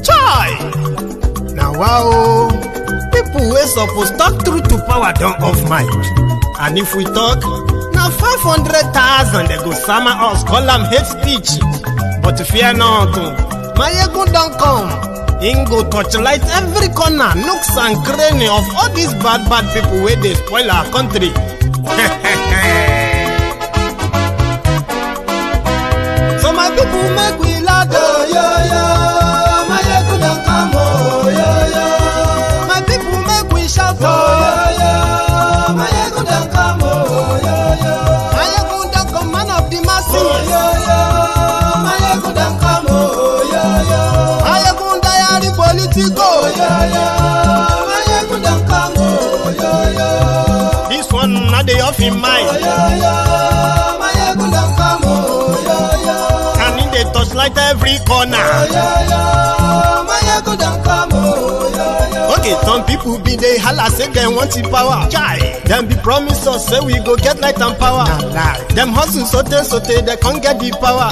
Chai! Now wow, people wey suppose talk true to power don't off mic. And if we talk, now 500,000 they go summer us, call them hate speech. But fear not, Maiyegun don't come. Him go touchlight every corner, nooks and cranny of all these bad people where they spoil our country. So my people make we loud, oh yo yo. Maiyegun don't come, oh yo yo. My people make we shout, oh yo yo. Maiyegun don't come, oh yo yo. Maiyegun don't come, man of the masses, oh yo yo. Maiyegun don't come, oh yo yo. Maiyegun diary Politico, oh yo yo. Maiyegun don't come, oh yo yo. This one not the off in mind, oh yo yo. Maiyegun don't come, oh yo yo. And in the touchlight every corner, oh yo yo. Maiyegun don't come, oh yo yo. Okay, some people be they holla say they want the power. Chai, them be promise us say we go get light and power. Nah. Them hustle sote they can't get the power.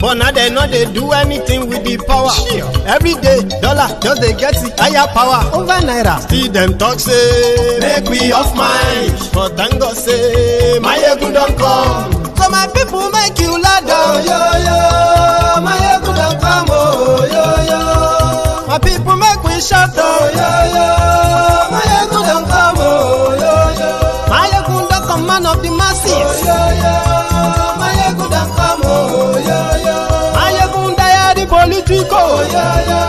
But now they know they do anything with the power. Every day, dollar just they get the higher power over naira. Still them talk say make we off mind. But thank God say Maiyegun don't come. So my people make you loud, oh yo yo. Maiyegun don't come, oh yo yo. My people make we shout, oh yo yo. Maiyegun don't come, oh yo yo. Maiyegun don't come, man of the masses, oh yo yo. Maiyegun don't come, oh yo yo. Maiyegun diary Politico, oh yo yo.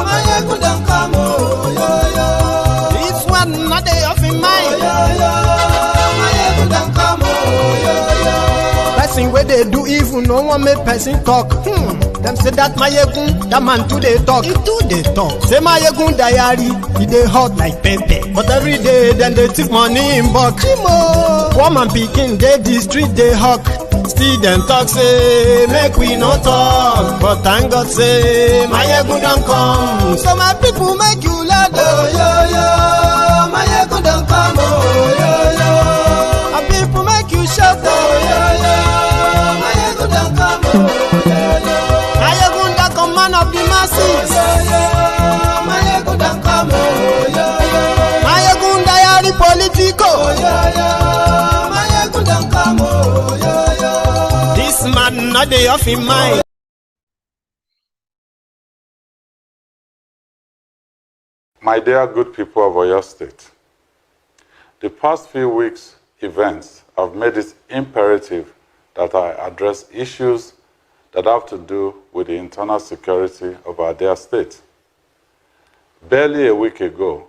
Maiyegun don't come, oh yo yo. This one not the off in mind, oh yo yo. Maiyegun don't come, oh yo yo. Person where they do evil, no one make person talk. Them say that Maiyegun, that man too they talk. He too they talk. Say Maiyegun diary, he they hot like pepper. But every day, then they take money in bulk. Woman picking, they the street they hawk. Still them talk say, make we no talk. But thank God say, Maiyegun don't come. So my people make you loud, oh yo yo. Maiyegun don't come, oh yo yo. My people make you shout, oh yo yo. Maiyegun don't come, oh yo yo. Maiyegun don't come, man of the masses, oh yo yo. Maiyegun don't come, oh yo yo. Maiyegun diary Politico, oh yo yo. Maiyegun don't come, oh yo yo. This man not the off in mind. My dear good people of Oyo State, the past few weeks' events have made it imperative that I address issues that have to do with the internal security of our dear state. Barely a week ago,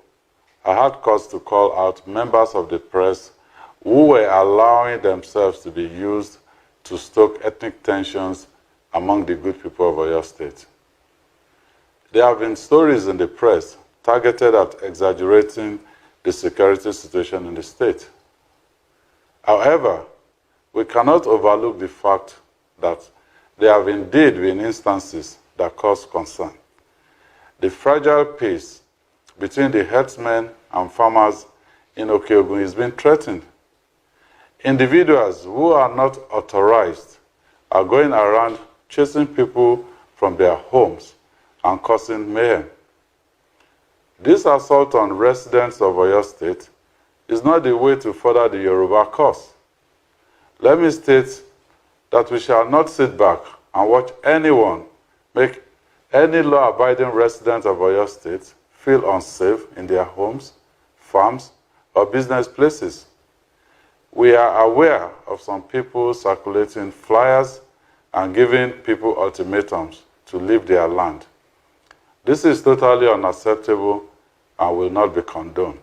I had cause to call out members of the press who were allowing themselves to be used to stoke ethnic tensions among the good people of Oyo State. There have been stories in the press targeted at exaggerating the security situation in the state. However, we cannot overlook the fact that there have indeed been instances that cause concern. The fragile peace between the herdsmen and farmers in Okeogun is being threatened. Individuals who are not authorized are going around chasing people from their homes and causing mayhem. This assault on residents of Oyo State is not the way to further the Yoruba cause. Let me state that we shall not sit back and watch anyone make any law-abiding resident of Oyo State feel unsafe in their homes, farms, or business places. We are aware of some people circulating flyers and giving people ultimatums to leave their land. This is totally unacceptable and will not be condoned.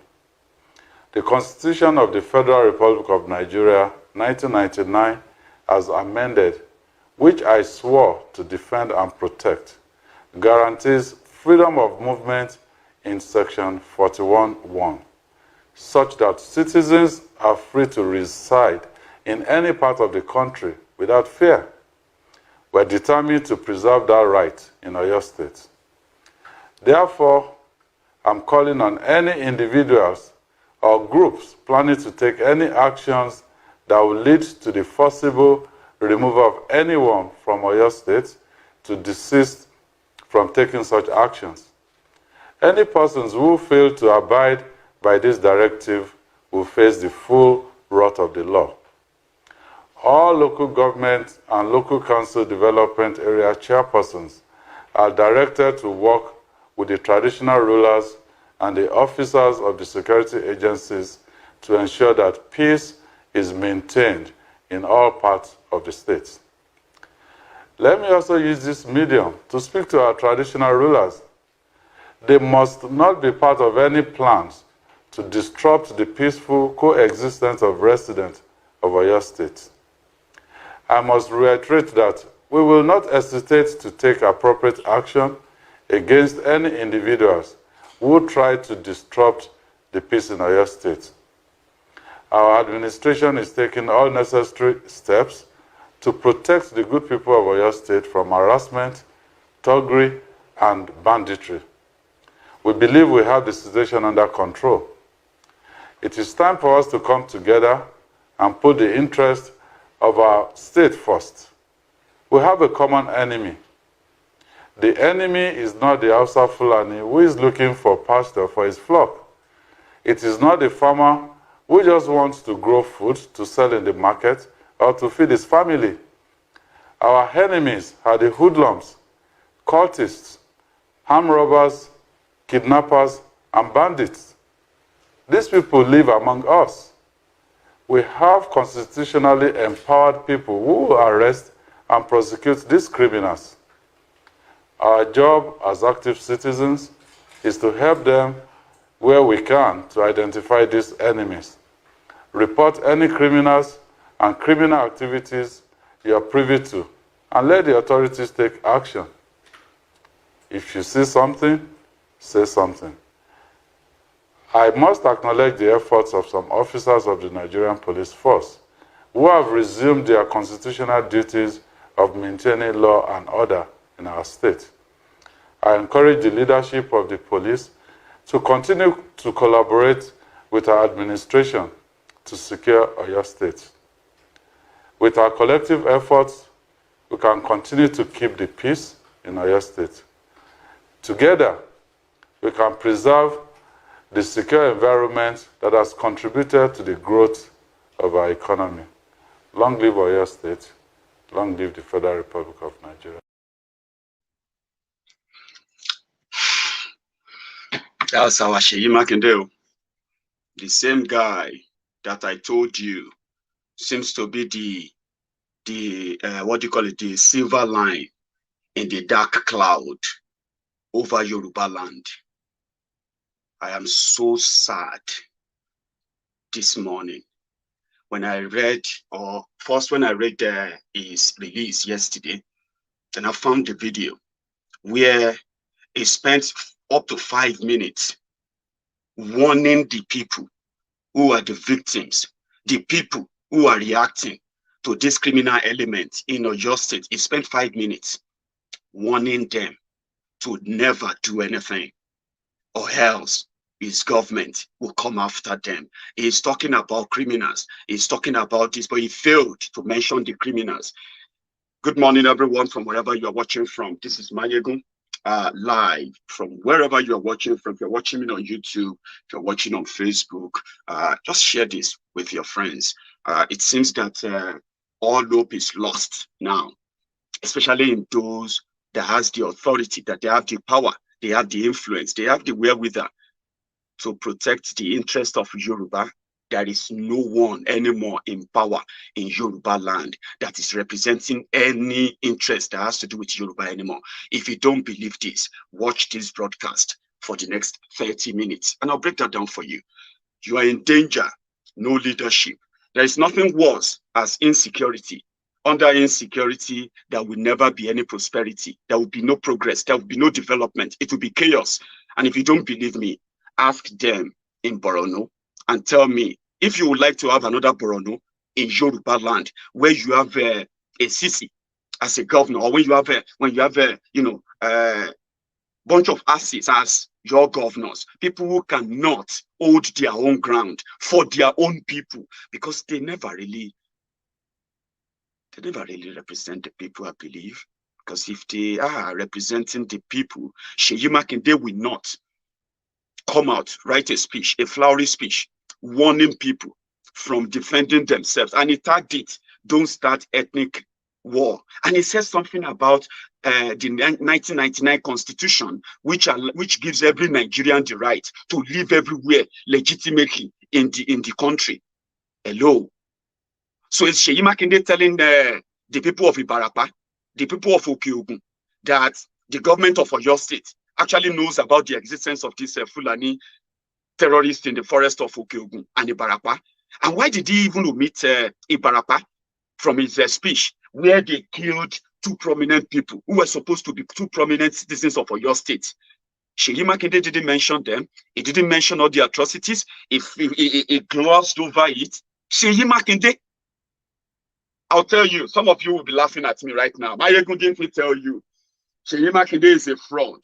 The Constitution of the Federal Republic of Nigeria, 1999, as amended, which I swore to defend and protect, guarantees freedom of movement in Section 41(1), such that citizens are free to reside in any part of the country without fear. We're determined to preserve that right in Oyo State. Therefore, I'm calling on any individuals or groups planning to take any actions that will lead to the forcible removal of anyone from Oyo State to desist from taking such actions. Any persons who fail to abide by this directive will face the full wrath of the law. All local government and local council development area chairpersons are directed to work with the traditional rulers and the officers of the security agencies to ensure that peace is maintained in all parts of the state. Let me also use this medium to speak to our traditional rulers. They must not be part of any plans to disrupt the peaceful coexistence of residents of Oyo State. I must reiterate that we will not hesitate to take appropriate action against any individuals who try to disrupt the peace in Oyo State. Our administration is taking all necessary steps to protect the good people of Oyo State from harassment, thuggery, and banditry. We believe we have the situation under control. It is time for us to come together and put the interest of our state first. We have a common enemy. The enemy is not the Hausa Fulani who is looking for pasture for his flock. It is not the farmer who just wants to grow food to sell in the market or to feed his family. Our enemies are the hoodlums, cultists, armed robbers, kidnappers, and bandits. These people live among us. We have constitutionally empowered people who will arrest and prosecute these criminals. Our job as active citizens is to help them where we can to identify these enemies, report any criminals and criminal activities you are privy to, and let the authorities take action. If you see something, say something. I must acknowledge the efforts of some officers of the Nigerian police force who have resumed their constitutional duties of maintaining law and order in our state. I encourage the leadership of the police to continue to collaborate with our administration to secure Oyo State. With our collective efforts, we can continue to keep the peace in Oyo State. Together, we can preserve the secure environment that has contributed to the growth of our economy. Long live Oyo State. Long live the Federal Republic of Nigeria. That's our Seyi Makinde. The same guy that I told you seems to be the what do you call it, the silver line in the dark cloud over Yorubaland. I am so sad this morning when I read, or first when I read his release yesterday, then I found the video where he spent up to 5 minutes warning the people who are the victims, the people who are reacting to this criminal element in Oyo State. He spent 5 minutes warning them to never do anything, or else his government will come after them. He's talking about criminals. He's talking about this, but he failed to mention the criminals. Good morning, everyone, from wherever you are watching from. This is Maiyegun, live from wherever you are watching from. If you're watching me on YouTube, if you're watching on Facebook, just share this with your friends. It seems that all hope is lost now, especially in those that has the authority, that they have the power, they have the influence, they have the wherewithal to protect the interest of Yoruba. There is no one anymore in power in Yorubaland that is representing any interest that has to do with Yoruba anymore. If you don't believe this, watch this broadcast for the next 30 minutes, and I'll break that down for you. You are in danger, no leadership. There is nothing worse as insecurity. Under insecurity, there will never be any prosperity. There will be no progress. There will be no development. It will be chaos. And if you don't believe me, ask them in Borno and tell me if you would like to have another Borno in Yorubaland, where you have a Sisi as a governor, or when you have a bunch of asses as your governors, people who cannot hold their own ground for their own people, because they never really They never really represent the people, I believe. Because if they are representing the people, Seyi Makinde will not come out, write a speech, a flowery speech, warning people from defending themselves. And he tagged it, don't start ethnic war. And he says something about the 1999 constitution, which gives every Nigerian the right to live everywhere legitimately in the country. Hello. So is Seyi Makinde telling the people of Ibarapa, the people of Okeogun, that the government of Oyo State actually knows about the existence of this Fulani terrorists in the forest of Okeogun and Ibarapa? And why did he even omit Ibarapa from his speech, where they killed two prominent people who were supposed to be two prominent citizens of Oyo State? Seyi Makinde didn't mention them. He didn't mention all the atrocities. He glossed over it. Seyi Makinde, I'll tell you, some of you will be laughing at me right now. Maiyegun didn't tell you. Seyi Makinde is a fraud.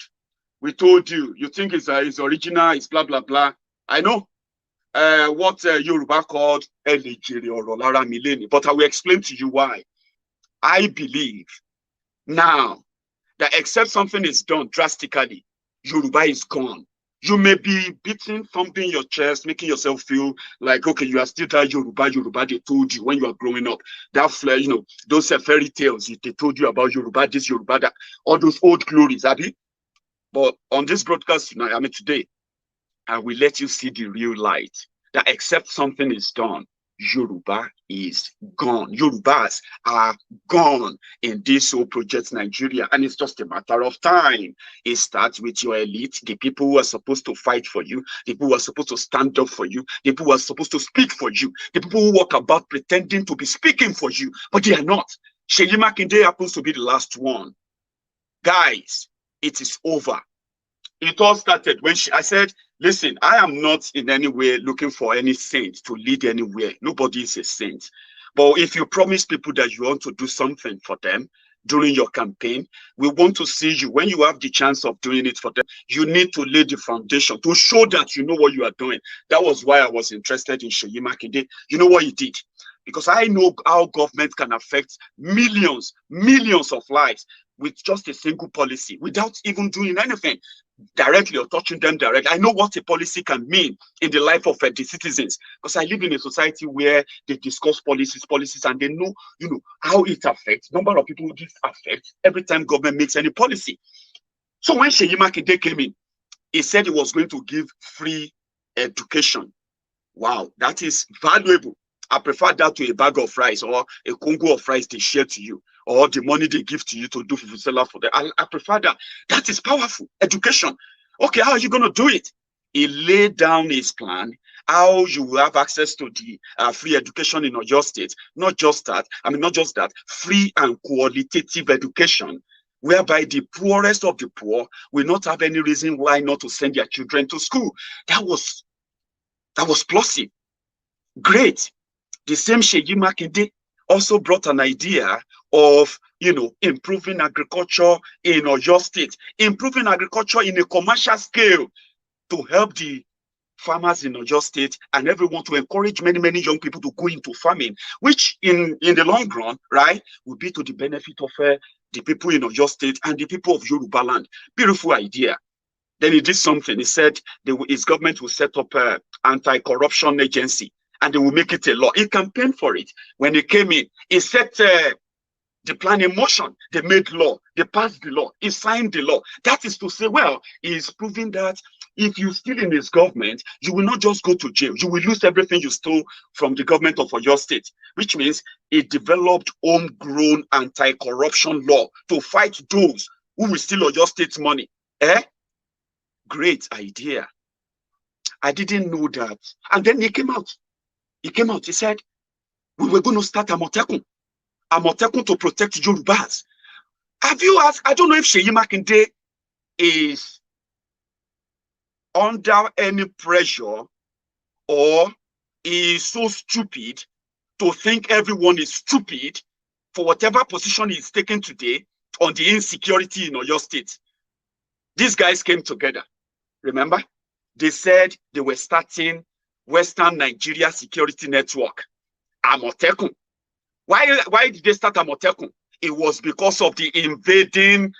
We told you. You think it's original, it's blah, blah, blah. I know what Yoruba called Elegiri or Rolara Mileni, but I will explain to you why. I believe now that except something is done drastically, Yoruba is gone. You may be beating, thumping your chest, making yourself feel like, okay, you are still that Yoruba they told you when you are growing up. That, you know, those fairy tales they told you about Yoruba, this Yoruba, that, all those old glories, Abi. But on this broadcast tonight, I mean today, I will let you see the real light. That except something is done, Yoruba is gone. Yorubas are gone in this whole project Nigeria, and it's just a matter of time. It starts with your elite, the people who are supposed to fight for you, the people who are supposed to stand up for you, the people who are supposed to speak for you, the people who walk about pretending to be speaking for you, but they are not. Seyi Makinde happens to be the last one. Guys, it is over. It all started when I said, listen, I am not in any way looking for any saint to lead anywhere. Nobody is a saint. But if you promise people that you want to do something for them during your campaign, we want to see you. When you have the chance of doing it for them, you need to lay the foundation to show that you know what you are doing. That was why I was interested in Seyi Makinde. You know what he did? Because I know how government can affect millions of lives with just a single policy, without even doing anything directly or touching them directly. I know what a policy can mean in the life of the citizens, because I live in a society where they discuss policies, and they know, you know, how it affects, number of people this affects every time government makes any policy. So when Seyi Makinde came in, he said he was going to give free education. Wow, that is valuable. I prefer that to a bag of rice or a Congo of rice they share to you, or the money they give to you to do Fufusela for them. I prefer that. That is powerful. Education. Okay, how are you going to do it? He laid down his plan, how you will have access to the free education in Oyo State. Not just that, free and qualitative education, whereby the poorest of the poor will not have any reason why not to send their children to school. That was plausible. Great. The same Seyi Makinde also brought an idea of, you know, improving agriculture in Oyo State, improving agriculture in a commercial scale to help the farmers in Oyo State and everyone, to encourage many young people to go into farming, which in the long run, right, will be to the benefit of the people in Oyo State and the people of Yorubaland. Beautiful idea. Then he did something. He said his government will set up an anti-corruption agency, and they will make it a law. He campaigned for it. When he came in, he set the plan in motion. They made law. They passed the law. He signed the law. That is to say, well, he's proving that if you steal in his government, you will not just go to jail. You will lose everything you stole from the government of your state, which means he developed homegrown anti-corruption law to fight those who will steal your state's money. Great idea. I didn't know that. And then he came out. He said, we were going to start Amotekun to protect Yorubas. Have you asked? I don't know if Seyi Makinde is under any pressure or is so stupid to think everyone is stupid for whatever position he's taken today on the insecurity in Oyo State. These guys came together. Remember? They said they were starting Western Nigeria Security Network, Amotekun. Why did they start Amotekun? It was because of the invading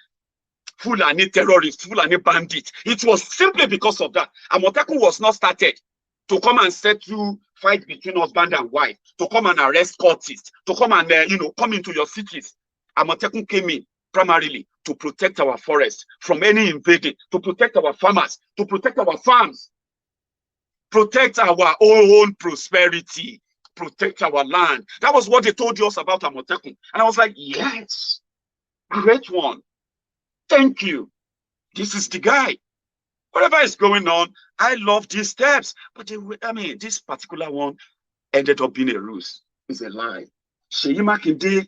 Fulani terrorists, Fulani bandits. It was simply because of that. Amotekun was not started to come and settle fight between husband and wife, to come and arrest cultists, to come and come into your cities. Amotekun came in primarily to protect our forests from any invading, to protect our farmers, to protect our farms, protect our own prosperity, protect our land. That was what they told us about Amotekun. And I was like, yes, great one. Thank you. This is the guy. Whatever is going on, I love these steps. But this particular one ended up being a ruse. It's a lie. Seyi Makinde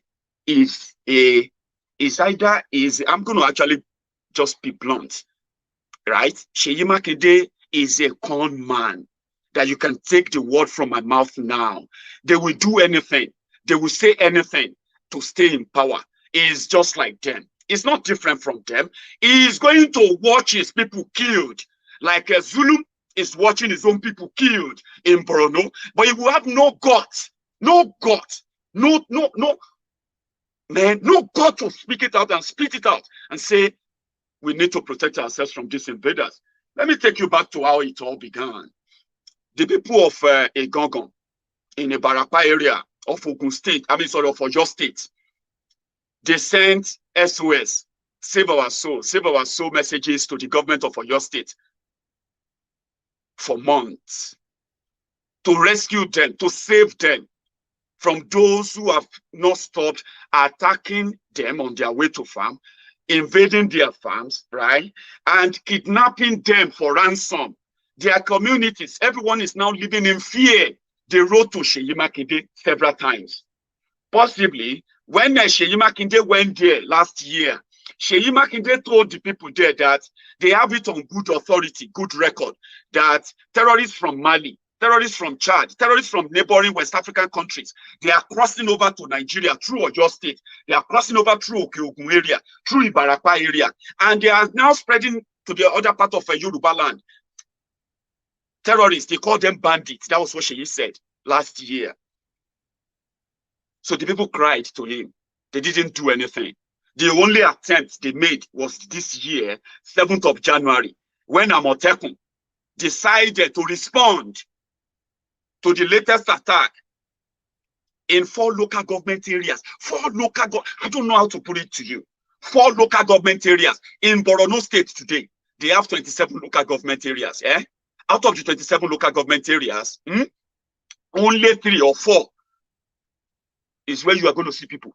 I'm going to actually just be blunt, right? Seyi Makinde is a con man that you can take the word from my mouth now. They will do anything. They will say anything to stay in power. It's just like them. It's not different from them. He is going to watch his people killed, like a Zulu is watching his own people killed in Borno, but he will have no guts, no guts, no gut to speak it out and spit it out and say, we need to protect ourselves from these invaders. Let me take you back to how it all began. The people of Egongon in the Barapa area of Ogun State, of Oyo State, they sent SOS, save our soul messages to the government of Oyo State for months to rescue them, to save them from those who have not stopped attacking them on their way to farm, invading their farms, right? And kidnapping them for ransom. Their communities, everyone is now living in fear. They wrote to Seyi Makinde several times. Possibly, when Seyi Makinde went there last year, Seyi Makinde told the people there that they have it on good authority, good record, that terrorists from Mali, terrorists from Chad, terrorists from neighboring West African countries, they are crossing over to Nigeria through Oyo State. They are crossing over through Okeogun area, through Ibarapa area, and they are now spreading to the other part of Yorubaland. Terrorists, they call them bandits. That was what Seyi said last year. So the people cried to him. They didn't do anything. The only attempt they made was this year, 7th of January, when Amotekun decided to respond to the latest attack in 4 local government areas. I don't know how to put it to you. 4 local government areas in Borno State today. They have 27 local government areas. Out of the 27 local government areas, only 3 or 4 is where you are going to see people.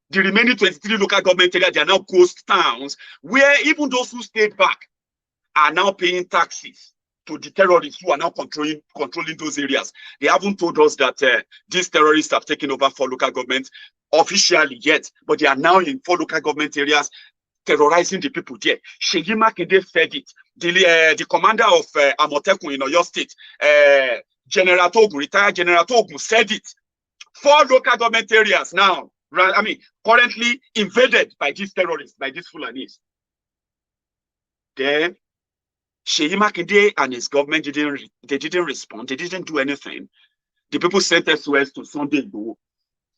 The remaining 23 local government areas, they are now ghost towns where even those who stayed back are now paying taxes to the terrorists who are now controlling those areas. They haven't told us that these terrorists have taken over 4 local governments officially yet, but they are now in 4 local government areas terrorizing the people there. Seyi Makinde said it. The commander of Amotekun in Oyo State, General Togun, retired General Togun, said it. 4 local government areas now, currently invaded by these terrorists, by these Fulanis. Then Seyi Makinde and his government didn't respond. They didn't do anything. The people sent SOS to Sunday Igboho.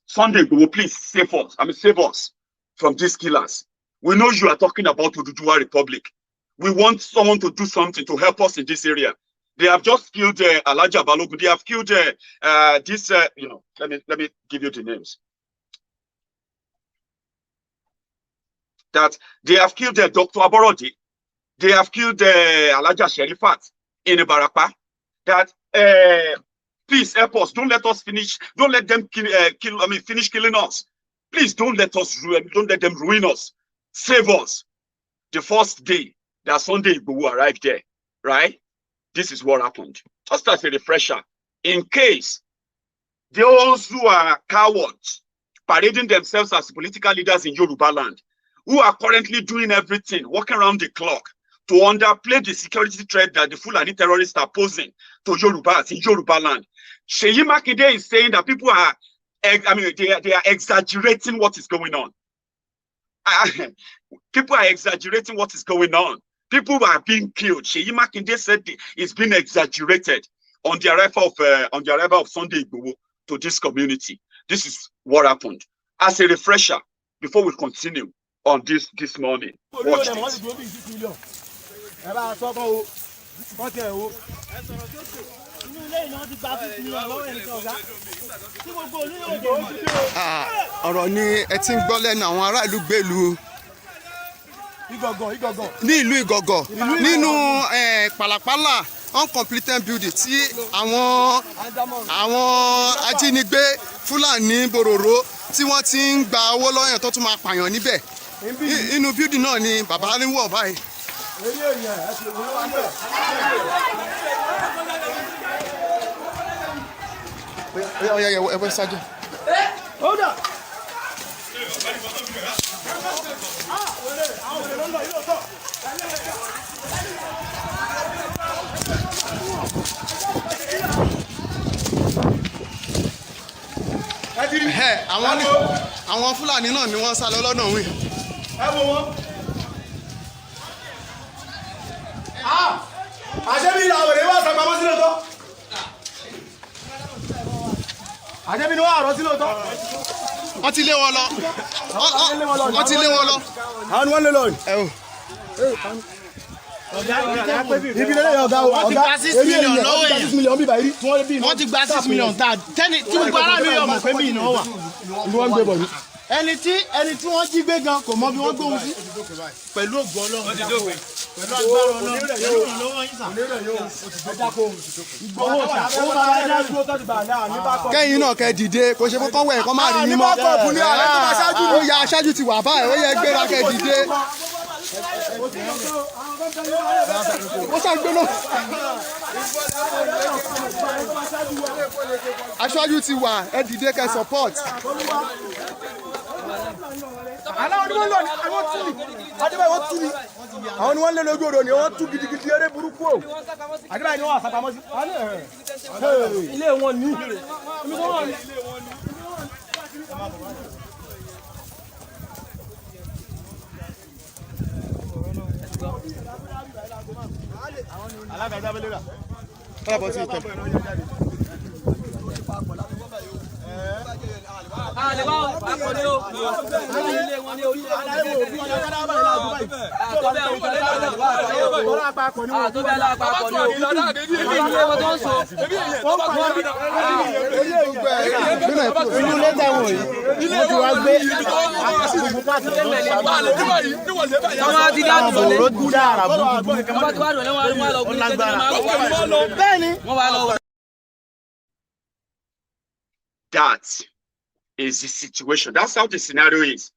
Sunday Igboho, please save us. Save us from these killers. We know you are talking about Oduduwa Republic. We want someone to do something to help us in this area. They have just killed Alhaji Balogun. They have killed let me give you the names. That they have killed Dr. Aborodi. They have killed Alhaja Sherifat in Ibarapa. That please help us. Don't let us finish. Don't let them finish killing us. Please don't let them ruin us. Save us. The first day that Sunday Igboho arrived there, right? This is what happened. Just as a refresher, in case those who are cowards, parading themselves as political leaders in Yorubaland, who are currently doing everything, working around the clock, to underplay the security threat that the Fulani terrorists are posing to Yorubas in Yorubaland. Seyi Makinde is saying that people are, they are exaggerating what is going on. People are exaggerating what is going on. People are being killed. Seyi Makinde said it's been exaggerated on the arrival of Sunday Igboho to this community. This is what happened. As a refresher, before we continue on this morning, watch this. Ọ̀rọ̀ ni ẹ ti ń gbọ́ lẹ́nu àwọn ará ìlú gbèlú ní ìlú Ìgọ̀gọ̀ nínú pàlàpàlà uncompleted building tí àwọn ajínigbé Fúlàní Bòròró tí wọ́n ti ń gba owó lọ́yàn tó tún máa pààyàn níbẹ̀. Inú building náà ni bàbá ń wọ̀ báyìí. Ẹ ṣáájú. Àwọn Fúlàní náà ni wọ́n sá lọ lọ́nà wí. Ẹ wo wọn. Àṣẹ́bí ìlà òwèrè wà sàpamọ́ sí lóòótọ́. Àṣẹ́bí ni wọ́n àrọ́ sí lóòótọ́. Wọ́n ti lé wọn lọ. Wọ́n ti lé wọn lọ. Àwọn ni wọ́n lé lọ. Ibi lẹ́yìn ọ̀gá wọ́n ti gba 6 million lọ́wọ́ èèyàn. Wọ́n ti gba 6 million tá tí gbogbo ará mi yọ̀ mọ̀ pé bí ìnáwó wà. Ẹni tí wọ́n jí gbé gan kò mọ bí wọ́n gbóhùn sí. Pẹ̀lú ògbó Ọlọ́run. Pẹ̀lú agbára Ọlọ́run. Pẹ̀lú ìrànlọ́wọ́ yín sà. Kẹ́yìn náà kẹ́ dìde kò ṣe fọ́kàn wẹ̀ kọ́ máa rí yín mọ́. Ó ya aṣáájú ti wà báyìí ó yẹ gbéra kẹ́ dìde. Ó ṣàgbéná. Aṣáájú ti wà ẹ dìde kẹ́ support. Àwọn ni wọ́n lọ ní àwọn tú ni Adébáyé wọ́n tú ni àwọn ni wọ́n lé lójú odò ni wọ́n tú gidigidi eré burúkú o Adébáyé ni wọ́n àsàpamọ́ sí ilé wọn ní alágbàdábẹ́lẹ́rà Ọlọ́pàá ti tẹ̀. That is the situation. That's how the scenario is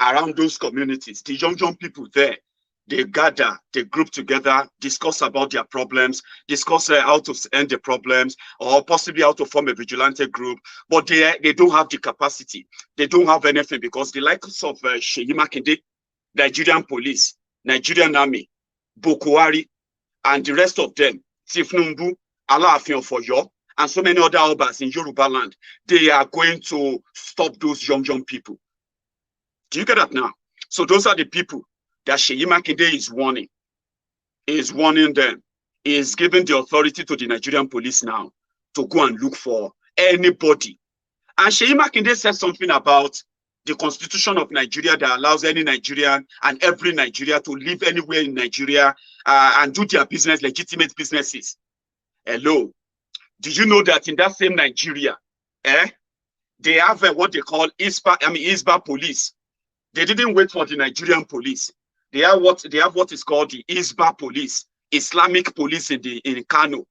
around those communities. The young people there, they gather, they group together, discuss about their problems, discuss how to end the problems, or possibly how to form a vigilante group. But they don't have the capacity. They don't have anything because the likes of Seyi Makinde, Nigerian police, Nigerian army, Boko Haram, and the rest of them, Tifnumbu, Alaafin of Oyo, and so many other Obas in Yorubaland, they are going to stop those young people. Do you get that now? So those are the people that Seyi Makinde is warning. He is warning them. He is giving the authority to the Nigerian police now to go and look for anybody. And Seyi Makinde said something about the constitution of Nigeria that allows any Nigerian and every Nigeria to live anywhere in Nigeria and do their business, legitimate businesses. Hello. Do you know that in that same Nigeria, they have what they call ISBA police. They didn't wait for the Nigerian police. They have what is called the ISBA police, Islamic police in Kano,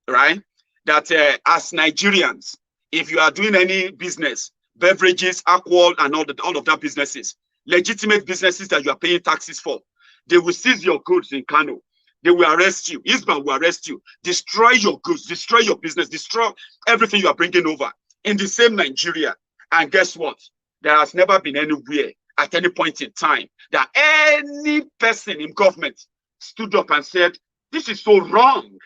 right? That as Nigerians, if you are doing any business, beverages, alcohol, and all of that businesses, legitimate businesses that you are paying taxes for, they will seize your goods in Kano. They will arrest you. ISBA will arrest you, destroy your goods, destroy your business, destroy everything you are bringing over in the same Nigeria. And guess what? There has never been anywhere at any point in time that any person in government stood up and said, this is so wrong.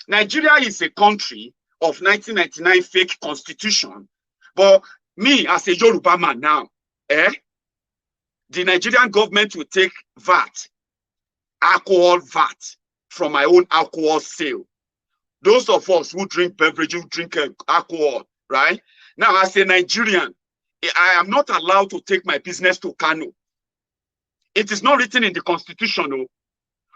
Nigeria is a country of 1999 fake constitution. But me as a Yoruba man now, the Nigerian government will take VAT, alcohol VAT, from my own alcohol sale. Those of us who drink beverages, who drink alcohol, right? Now, as a Nigerian, I am not allowed to take my business to Kano. It is not written in the constitution, no,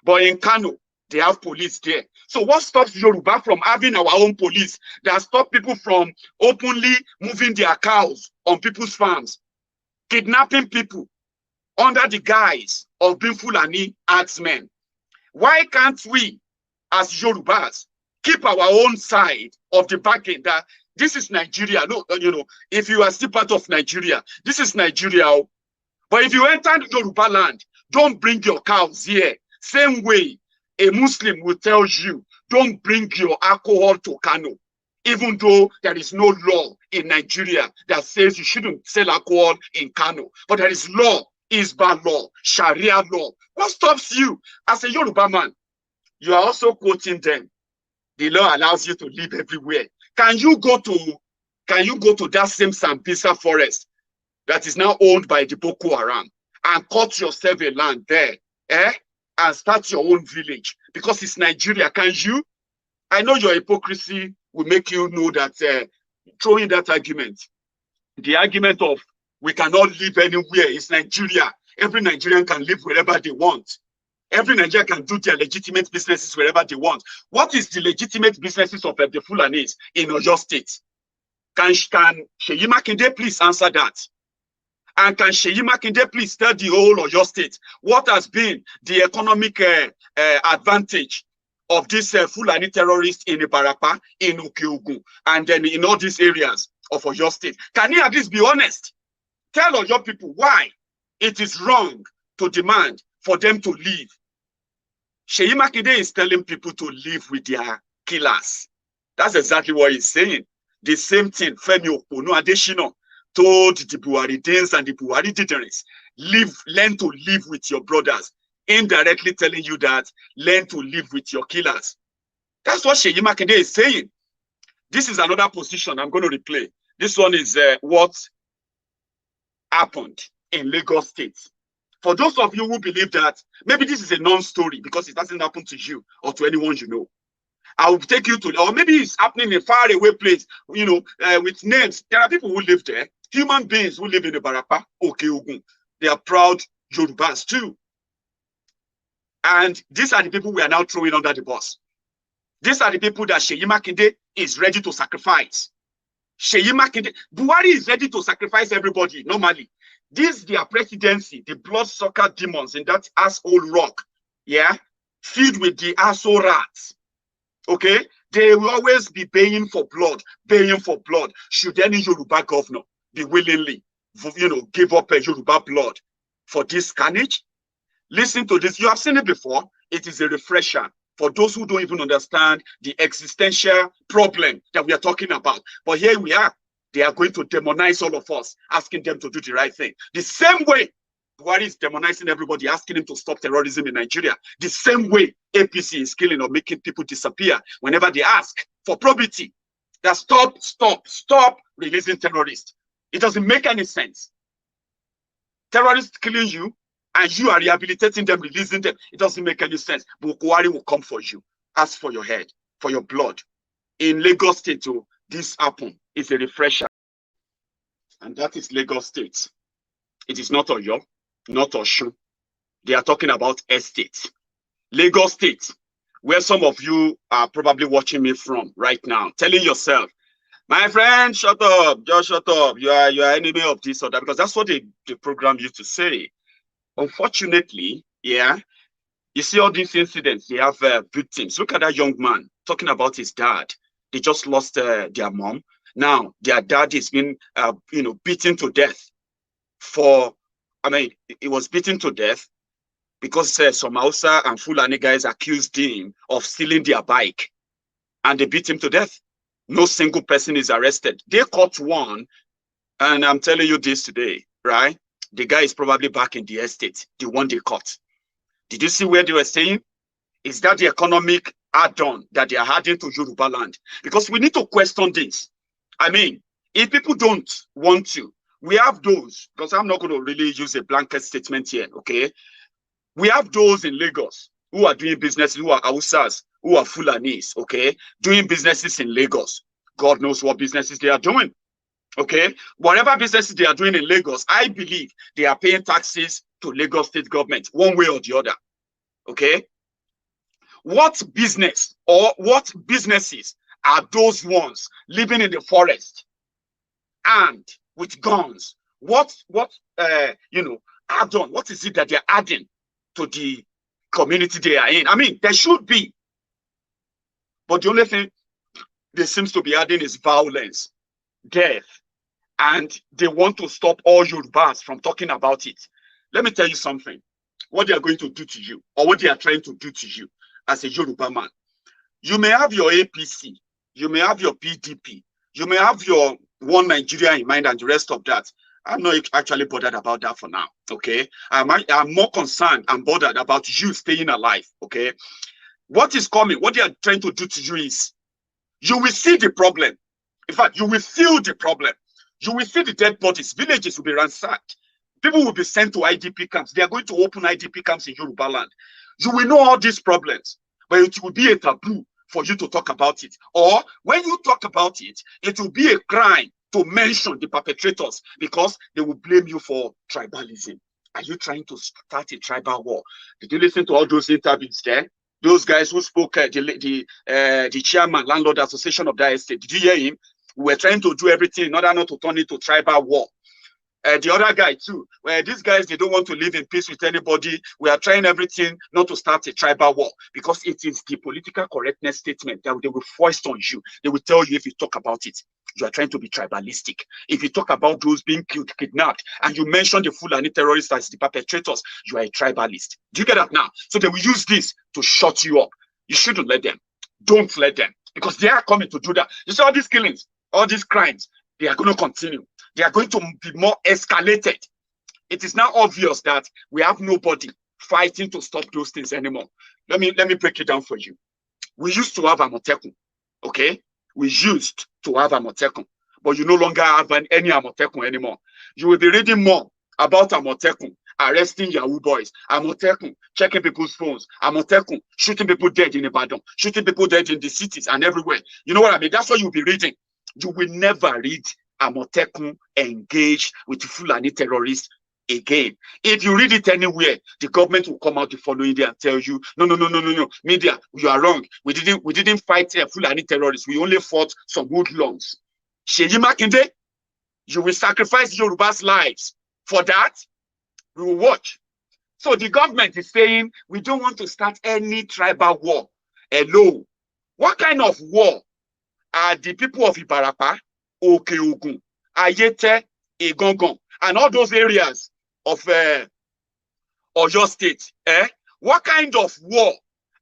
but in Kano, they have police there. So what stops Yoruba from having our own police that stop people from openly moving their cows on people's farms, kidnapping people under the guise of being Fulani herdsmen? Why can't we, as Yorubas, keep our own side of the bargain that this is Nigeria? No, if you are still part of Nigeria, this is Nigeria. But if you enter Yorubaland, don't bring your cows here. Same way, a Muslim will tell you, don't bring your alcohol to Kano, even though there is no law in Nigeria that says you shouldn't sell alcohol in Kano. But there is law, Isba law, Sharia law. What stops you as a Yoruba man? You are also quoting them. The law allows you to live everywhere. Can you go to that same Sambisa forest that is now owned by the Boko Haram and cut yourself a land there, and start your own village because it's Nigeria? Can you? I know your hypocrisy will make you know that throwing that argument, the argument of we cannot live anywhere, it's Nigeria. Every Nigerian can live wherever they want. Every Nigerian can do their legitimate businesses wherever they want. What is the legitimate businesses of the Fulanis in Oyo State? Can Seyi Makinde please answer that? And can Seyi Makinde please tell the whole Oyo State what has been the economic advantage of this Fulani terrorists in Ibarapa, in Okeogun, and then in all these areas of Oyo State? Can he at least be honest? Tell Oyo people why it is wrong to demand for them to leave. Seyi Makinde is telling people to live with their killers. That's exactly what he's saying. The same thing Femi Opono Adesina told the Buharidins and the Buhari dignitaries. Learn to live with your brothers. Indirectly telling you that learn to live with your killers. That's what Seyi Makinde is saying. This is another position I'm going to replay. This one is what happened in Lagos State. For those of you who believe that maybe this is a non-story because it doesn't happen to you or to anyone you know, I will take you to, or maybe it's happening in a faraway place, with names. There are people who live there, human beings who live in the Barapa, Okeogun. They are proud Yorubas too. And these are the people we are now throwing under the bus. These are the people that Seyi Makinde is ready to sacrifice. Seyi Makinde, Buhari is ready to sacrifice everybody normally. This their presidency, the bloodsucker demons in that asshole rock, filled with the asshole rats. Okay, they will always be baying for blood. Should any Yoruba governor be willingly, give up a Yoruba blood for this carnage? Listen to this. You have seen it before. It is a refresher for those who don't even understand the existential problem that we are talking about. But here we are. They are going to demonize all of us, asking them to do the right thing. The same way Buhari is demonizing everybody, asking him to stop terrorism in Nigeria. The same way APC is killing or making people disappear whenever they ask for probity. That stop releasing terrorists. It doesn't make any sense. Terrorists killing you and you are rehabilitating them, releasing them. It doesn't make any sense. But Buhari will come for you, ask for your head, for your blood. In Lagos State, this happened. It's a refresher. And that is Lagos State. It is not Oyo, not Osun. They are talking about estate. Lagos State, where some of you are probably watching me from right now, telling yourself, my friend, shut up, just shut up. You are enemy of this or that, because that's what the program used to say. Unfortunately, you see all these incidents, they have victims. Look at that young man talking about his dad. They just lost their mom. Now, their dad is being, beaten to death he was beaten to death because some Hausa and Fulani guys accused him of stealing their bike. And they beat him to death. No single person is arrested. They caught one, and I'm telling you this today, right? The guy is probably back in the estate, the one they caught. Did you see where they were saying? Is that the economic add-on that they are adding to Yorubaland? Because we need to question this. I mean, if people don't want to, we have those, because I'm not going to really use a blanket statement here, okay? We have those in Lagos who are doing business, who are Hausas, who are Fulanis, okay? Doing businesses in Lagos. God knows what businesses they are doing. Okay, whatever businesses they are doing in Lagos, I believe they are paying taxes to Lagos state government one way or the other. Okay, what business or what businesses are those ones living in the forest and with guns? What add on? What is it that they're adding to the community they are in? I mean, there should be, but the only thing they seems to be adding is violence, death, and they want to stop all Yorubas from talking about it. Let me tell you something. What they are going to do to you, or what they are trying to do to you as a Yoruba man. You may have your APC, you may have your PDP, you may have your One Nigeria in mind and the rest of that. I'm not actually bothered about that for now, okay? I'm more concerned and bothered about you staying alive, okay? What is coming, what they are trying to do to you is, you will see the problem. In fact, you will feel the problem. You will see the dead bodies. Villages will be ransacked. People will be sent to IDP camps. They are going to open IDP camps in Yorubaland. You will know all these problems, but it will be a taboo for you to talk about it. Or when you talk about it, it will be a crime to mention the perpetrators because they will blame you for tribalism. Are you trying to start a tribal war? Did you listen to all those interviews there? Those guys who spoke, the chairman, landlord association of that estate, did you hear him? We were trying to do everything in order not to turn it to tribal war. The other guy too, where these guys, they don't want to live in peace with anybody. We are trying everything not to start a tribal war because it is the political correctness statement that they will foist on you. They will tell you if you talk about it, you are trying to be tribalistic. If you talk about those being killed, kidnapped, and you mention the Fulani terrorists as the perpetrators, you are a tribalist. Do you get that now? So they will use this to shut you up. You shouldn't let them. Don't let them, because they are coming to do that. You see all these killings, all these crimes, they are going to continue. They are going to be more escalated. It is now obvious that we have nobody fighting to stop those things anymore. Let me break it down for you. We used to have Amotekun, okay? We used to have Amotekun, but you no longer have any Amotekun anymore. You will be reading more about Amotekun arresting Yahoo boys, Amotekun checking people's phones, Amotekun shooting people dead in Ibadan, shooting people dead in the cities and everywhere. You know what I mean? That's what you'll be reading. You will never read Amotekun engaged with Fulani terrorists again. If you read it anywhere, the government will come out the following day and tell you, no, media, you are wrong. We didn't fight Fulani terrorists. We only fought some hoodlums. Seyi Makinde, you will sacrifice Yoruba's lives. For that, we will watch. So the government is saying, we don't want to start any tribal war. Hello. What kind of war are the people of Ibarapa, Okeogun, Ayete, Egongon, and all those areas of Oyo State? What kind of war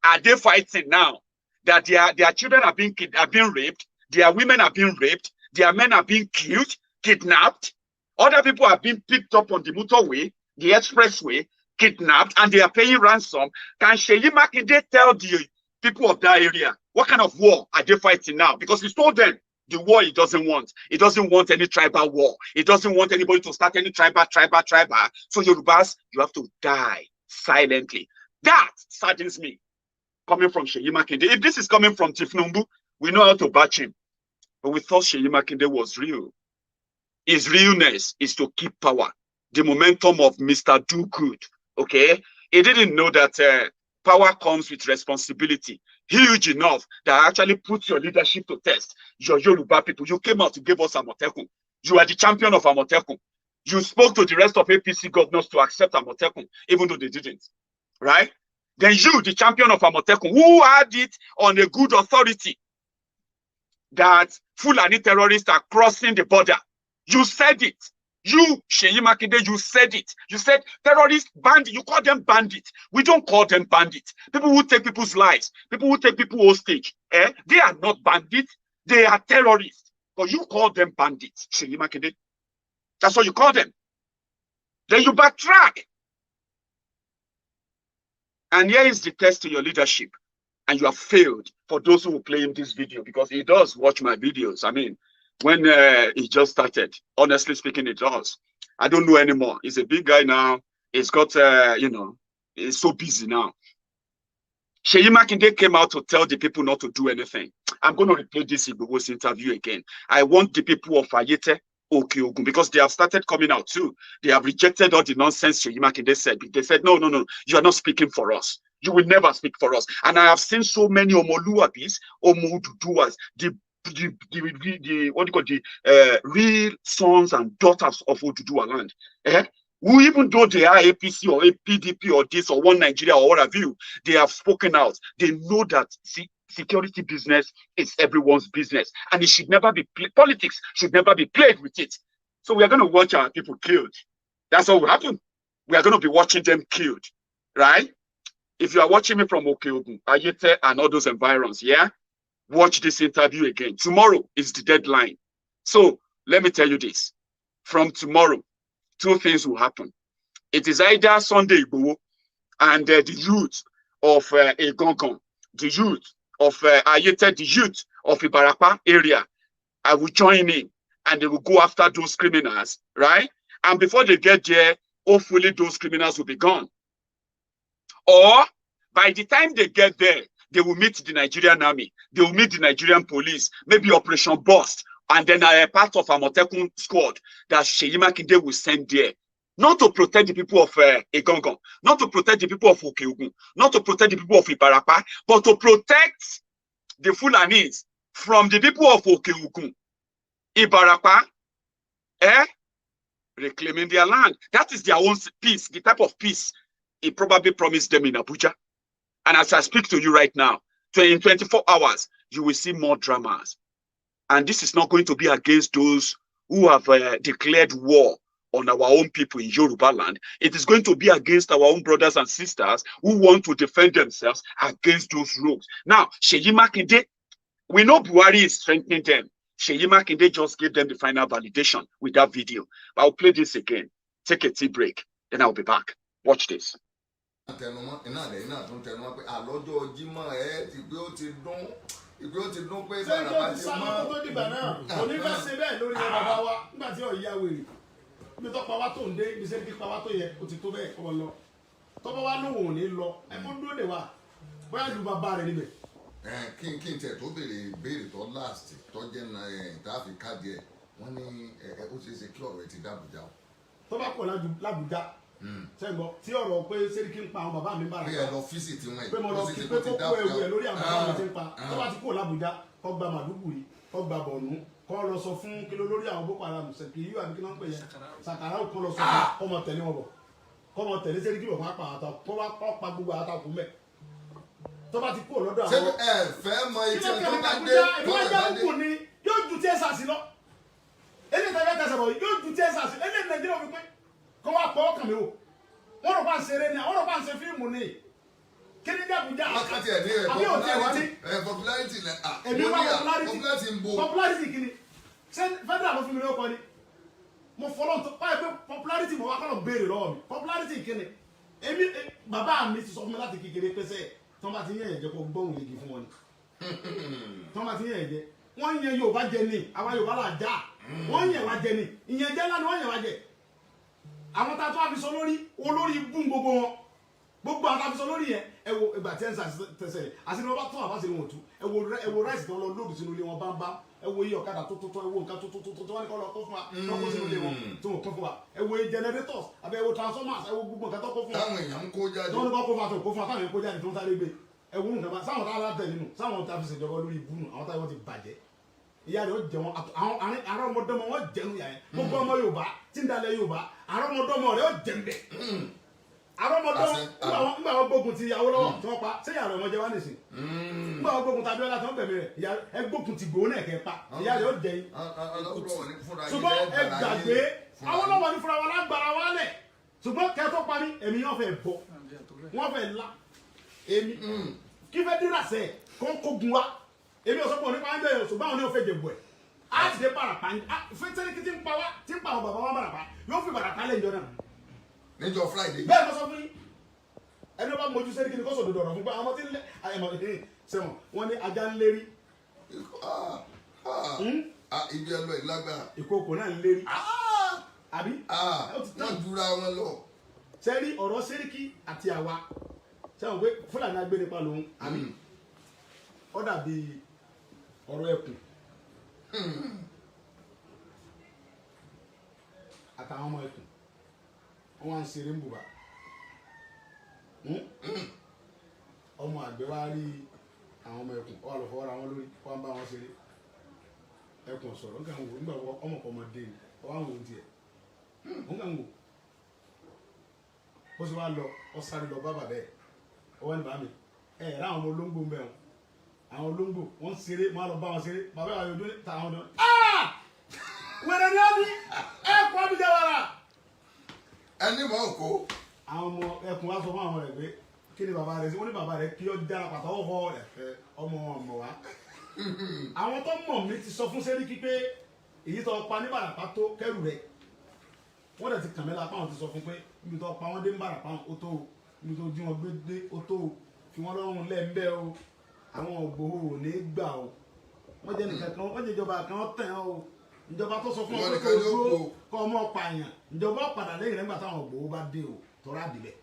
are they fighting now? That their children are being raped, their women are being raped, their men are being killed, kidnapped, other people are being picked up on the motorway, the expressway, kidnapped, and they are paying ransom. Can Seyi Makinde tell the people of that area what kind of war are they fighting now? Because he told them the war he doesn't want. He doesn't want any tribal war. He doesn't want anybody to start any tribal. So Yorubas, you have to die silently. That saddens me, coming from Seyi Makinde. If this is coming from Tifnumbu, we know how to batch him. But we thought Seyi Makinde was real. His realness is to keep power. The momentum of Mr. Do Good, okay? He didn't know that power comes with responsibility. Huge enough that actually puts your leadership to test. Your Yoruba people, you came out to give us Amotekun. You are the champion of Amotekun. You spoke to the rest of APC governors to accept Amotekun, even though they didn't, right? Then you, the champion of Amotekun, who had it on a good authority that Fulani terrorists are crossing the border. You said it. You, Seyi Makinde, you said it. You said terrorists, bandits. You call them bandits. We don't call them bandits. People who take people's lives, people who take people hostage, they are not bandits. They are terrorists. But you call them bandits, Seyi Makinde. That's what you call them. Then you backtrack. And here is the test to your leadership. And you have failed for those who will play in this video, because he does watch my videos. I mean, when he just started, honestly speaking, it does. I don't know anymore. He's a big guy now. He's got, he's so busy now. Seyi Makinde came out to tell the people not to do anything. I'm going to replay this Igboho's interview again. I want the people of Ayete, Okeogun, because they have started coming out too. They have rejected all the nonsense Seyi Makinde said. They said, no, you are not speaking for us. You will never speak for us. And I have seen so many Omoluabis, Omoduduas, the what do you call the real sons and daughters of Oduduwaland. Who, even though they are APC or PDP or this or One Nigeria or what have you, they have spoken out. They know that security business is everyone's business, and it should never be politics should never be played with it. So we are going to watch our people killed. That's what will happen. We are going to be watching them killed, right? If you are watching me from Okeogun, Ayete, and all those environs, yeah, watch this interview again. Tomorrow is the deadline. So let me tell you this: from tomorrow, 2 things will happen. It is either Sunday Igboho and the youth of Egongon, the youth of Ayete, the youth of Ibarapa area, I will join in, and they will go after those criminals, right? And before they get there, hopefully those criminals will be gone. Or by the time they get there, they will meet the Nigerian army, they will meet the Nigerian police, maybe Operation Bust, and then a part of Amotekun squad that Seyi Makinde will send there. Not to protect the people of Egongon, not to protect the people of Okeogun, not to protect the people of Ibarapa, but to protect the Fulanis from the people of Okeogun, Ibarapa, reclaiming their land. That is their own peace, the type of peace he probably promised them in Abuja. And as I speak to you right now, in 24 hours, you will see more dramas. And this is not going to be against those who have declared war on our own people in Yorubaland. It is going to be against our own brothers and sisters who want to defend themselves against those rogues. Now, Seyi Makinde, we know Buhari is strengthening them. Seyi Makinde just gave them the final validation with that video. But I'll play this again. Take a tea break, then I'll be back. Watch this. Mi tó pa wá tó ń dé mi ṣe kí pa wá tó yẹ ó ti tó bẹ́ẹ̀ kọ́ lọ tó bá wá lóhùn ò ní lọ ẹ kó dúró dè wá bóyá lu bàbá rẹ níbẹ̀. kí n tẹ̀ tó béèrè tó last tó jẹ́ tá a fi káàdì ẹ̀ wọ́n ní ó ṣeé ṣe kí ọ̀rọ̀ ẹ ti dàbújá. tó bá kọ̀ lábújá sẹ́gbọ́ tí ọ̀rọ̀ pé sẹ́ríkì ń pa àwọn bàbá mi bára pé ẹ lọ fíìsì tí wọ́n pé mo lọ kí pé kó kó ewu ẹ̀ lórí àwọn bàbá mi ti ń pa tó bá ti kó lábújá kó gba Màdúgùrí kó gba Bọ̀nú kọ́ lọ sọ fún kí ló lórí àwọn Boko Haram ṣèkì yíyọ àbí kí wọ́n ń pè yẹn Sàkàrà kọ́ lọ sọ fún ọmọ tẹ̀lé wọn bọ̀ kọ́mọ tẹ̀lé sẹ́ríkì bọ̀ wọ́n á pa àtàkùn kọ́ wá pa gbogbo àtàkùn mẹ́ tó bá ti kó lọ́dọ̀ àwọn. ṣé ẹ fẹ́ mọ ìtì tó bá dé tó bá dé kù ni yóò ju tí ẹ sàṣì lọ eléyìí tẹ̀lé tẹ̀sẹ̀ bọ̀ yóò ju tí ẹ sàṣì eléyìí Nàìjíríà wí pé kọ́ wá pọ̀ ọkàn mi wò wọ́n rọ̀ bá ń ṣeré ni wọ́n rọ̀ bá ń ṣe fíìmù ni kí ni Àbújá àbí òtí ẹ̀ wá ní. popularity lẹ èmi wá popularity kí ni ṣé federal ló fún mi lóko ni mo fọlọ́ tó báyìí pé popularity mo wá kọ́ lọ béèrè lọ́wọ́ mi popularity kí ni èmi bàbá mi ti sọ fún mi láti kékeré pẹ́sẹ́ tí wọ́n bá ti yẹn ẹ̀jẹ̀ kó gbóhùn lè kí fún wọn ni tí wọ́n bá ti yẹn ẹ̀jẹ̀ wọ́n yẹn Yorùbá jẹ ni àwa Yorùbá là já wọ́n yẹn wá jẹ ni ìyẹn jẹ́ lánàá wọ́n yẹn wá jẹ àwọn tá a tó a fi sọ lórí olórí bún gbogbo wọn gbogbo àwọn tá a fi sọ lórí yẹn ẹ wo ìgbà tí ẹ ń sàtẹsẹ àti ní wọn bá tún àbá sí ni wọn tú ẹ wo ráìsì tó lọ lóòdù sínú ilé wọn bá ń bá ẹ wo iye ọ̀kadà tó ẹ wo nǹkan tó wọ́n ní kọ́ lọ kó fún wa tó kó sínú ilé wọn tó wọ́n kó fún wa ẹ wo generators àbẹ ẹ wo transformers ẹ wo gbogbo nǹkan tó kó fún wa táwọn èèyàn ń kó jáde tó ní kọ́ kó fún wa tó kó fún wa táwọn èèyàn kó jáde tó ń sáré gbé ẹ wo nǹkan bá sáwọn tá a látẹ̀ nínú sáwọn tá a fi ṣèjọba lórí ibùnú àwọn táwọn ti bàjẹ́ ìyá rẹ̀ ó jẹ wọn àwọn arọ́mọdọ́mọ wọn jẹnu yà yẹn gbogbo ọmọ Yorùbá tí ń dalẹ̀ Yorùbá arọ́mọdọ́mọ rẹ̀ ó jẹ ń bẹ̀ arọ́mọdọ́mọ nígbà wọn gbógun ti Awólọ́wọ̀ tí wọ́n pa sẹ́yìn àrọ̀ ọmọdé wa nìsín nígbà wọn gbógun ti Abíọ́lá tí wọ́n bẹ̀rẹ̀ rẹ̀ ẹ gbógun ti Ìgbòho náà kẹ́ pa ìyá rẹ̀ ó jẹ yín ṣùgbọ́n ẹ gbàgbé Awólọ́wọ̀ ní fúnra wa lágbára wa lẹ̀ ṣùgbọ́n kẹ́ tó parí èmi yóò fẹ́ bọ̀ wọ́n fẹ́ la èmi kí fẹ́ dírà sẹ́ kókógun wa èmi ọ̀sọ́ pọ̀ nípa ń bẹ̀rẹ̀ ṣùgbọ́n àwọn ní òfin jẹ̀bù ẹ̀ á ti dé Bàràpá fún tẹ́lẹ̀kì tí ń pa wá tí ń pa àwọn bàbá wa Bàràpá yóò fi Bàràpá lẹ́yìn jọ náà. níjọ́ Friday. bẹ́ẹ̀ lọ sọ fún yín ẹni bá mojú sẹ́ríkì ni kó sọ dodo ọ̀rọ̀ fún pé àwọn tí ń lé àyẹ̀mọ̀ sẹ́wọ̀n wọ́n ní ajá ń lérí. ibi ẹlọ ìlágbára. ìkòkò náà ń lérí. àbí. wọ́n dúra wọn lọ. sẹ́rí ọ̀rọ̀ sẹ́ríkì àti àwa sẹ́wọ̀n pé Fúlàní agbénipa lòun àbí ó dàbí ọ̀rọ̀ ẹkùn àtàwọn ọmọ ẹkùn wọ́n wá ń ṣeré ń bùbá ọmọ àgbẹ̀ wá rí àwọn ọmọ ẹkùn wọ́n lọ fọwọ́ ra wọn lórí wọ́n bá wọn ṣeré ẹkùn sọ̀rọ̀ nǹkan wò nígbà ọmọ ọmọdé ni wọ́n á wò ó tiẹ̀ nǹkan wò ó sì wá lọ ọ sáré lọ bá bàbá ẹ̀ ọwọ́ ní bàá mi ẹ̀ rà àwọn olóńgbò ń bẹ̀ wọn àwọn olóńgbò wọ́n ṣeré wọ́n á lọ bá wọn ṣeré bàbá yà yọjú ta àwọn ọdún wẹ̀rẹ̀ ni ó ní ẹ̀kọ́ àbíjẹ́ wàrà. ẹni mọ̀ ọ́ kó. àwọn ọmọ ẹkùn wá sọ fún àwọn rẹ̀ pé kí ni bàbá rẹ̀ sí wọ́n ní bàbá rẹ̀ kí ó dára pàtàkó họ ẹ̀fẹ́ ọmọ ọmọ wa. àwọn tó mọ̀ mí ti sọ fún Sẹ́ríkì pé èyí tó pa ní Bàràpá tó kẹ́rù rẹ̀ wọ́n dẹ̀ ti kàn mí lápá àwọn ti sọ fún pé ibi tó pa wọ́n dé ní Bàràpá ó tó o ibi tó jí wọn gbé dé ó tó o fi wọ́n lọ́rùn lẹ́ńbẹ́ o àwọn Ìgbòho ò ní gbà o wọ́n jẹ́ nìkan kan wọ́n jẹ́ ìjọba kan tẹ̀ o ìjọba tó sọ fún ọ pé kó dúró kọ́ ọmọ pààyàn ìjọba padà lẹ́yìn nígbà táwọn Ìgbòho bá dé o tọ́ra dìbẹ̀.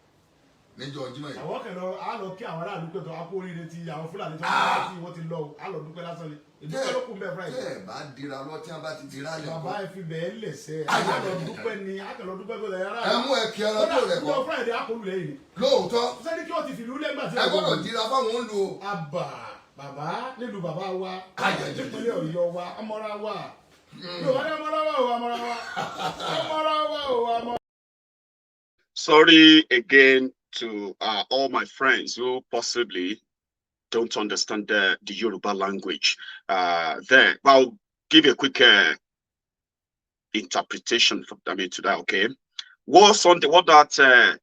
níjọ́ Jímọ̀ yìí. àwọn kẹlẹ á lọ kí àwọn aráàlú pẹ̀tọ́ á kó oríire ti àwọn Fúlàní tó ń wọ́n ti lọ o á lọ dúpẹ́ lásán ni ìdúpẹ́ ló kún bẹ́ẹ̀ Friday. tẹ́ ẹ̀ bá dira lọ tí wọ́n bá ti dira lẹ̀. bàbá ẹ fi bẹ́ẹ̀ lẹ̀sẹ̀ á lọ dúpẹ́ ni á kẹlẹ dúpẹ́ pẹ̀lú ẹ̀yà ẹ mú ẹ kí ara tó rẹ̀ kọ́. Friday á kó lulẹ̀ yìí. lóòótọ́. Sẹ́ríkì ó ti fìlú lẹ́gbà tí ẹ gbọ́dọ̀ dira fáwọn ń lo. àbà bàbá nílùú bàbá wa nípínlẹ̀ Ọ̀yọ́ wa amọ́ra wa Sorry again to all my friends who possibly don't understand the Yoruba language. There, I'll give you a quick interpretation to that. Okay, what that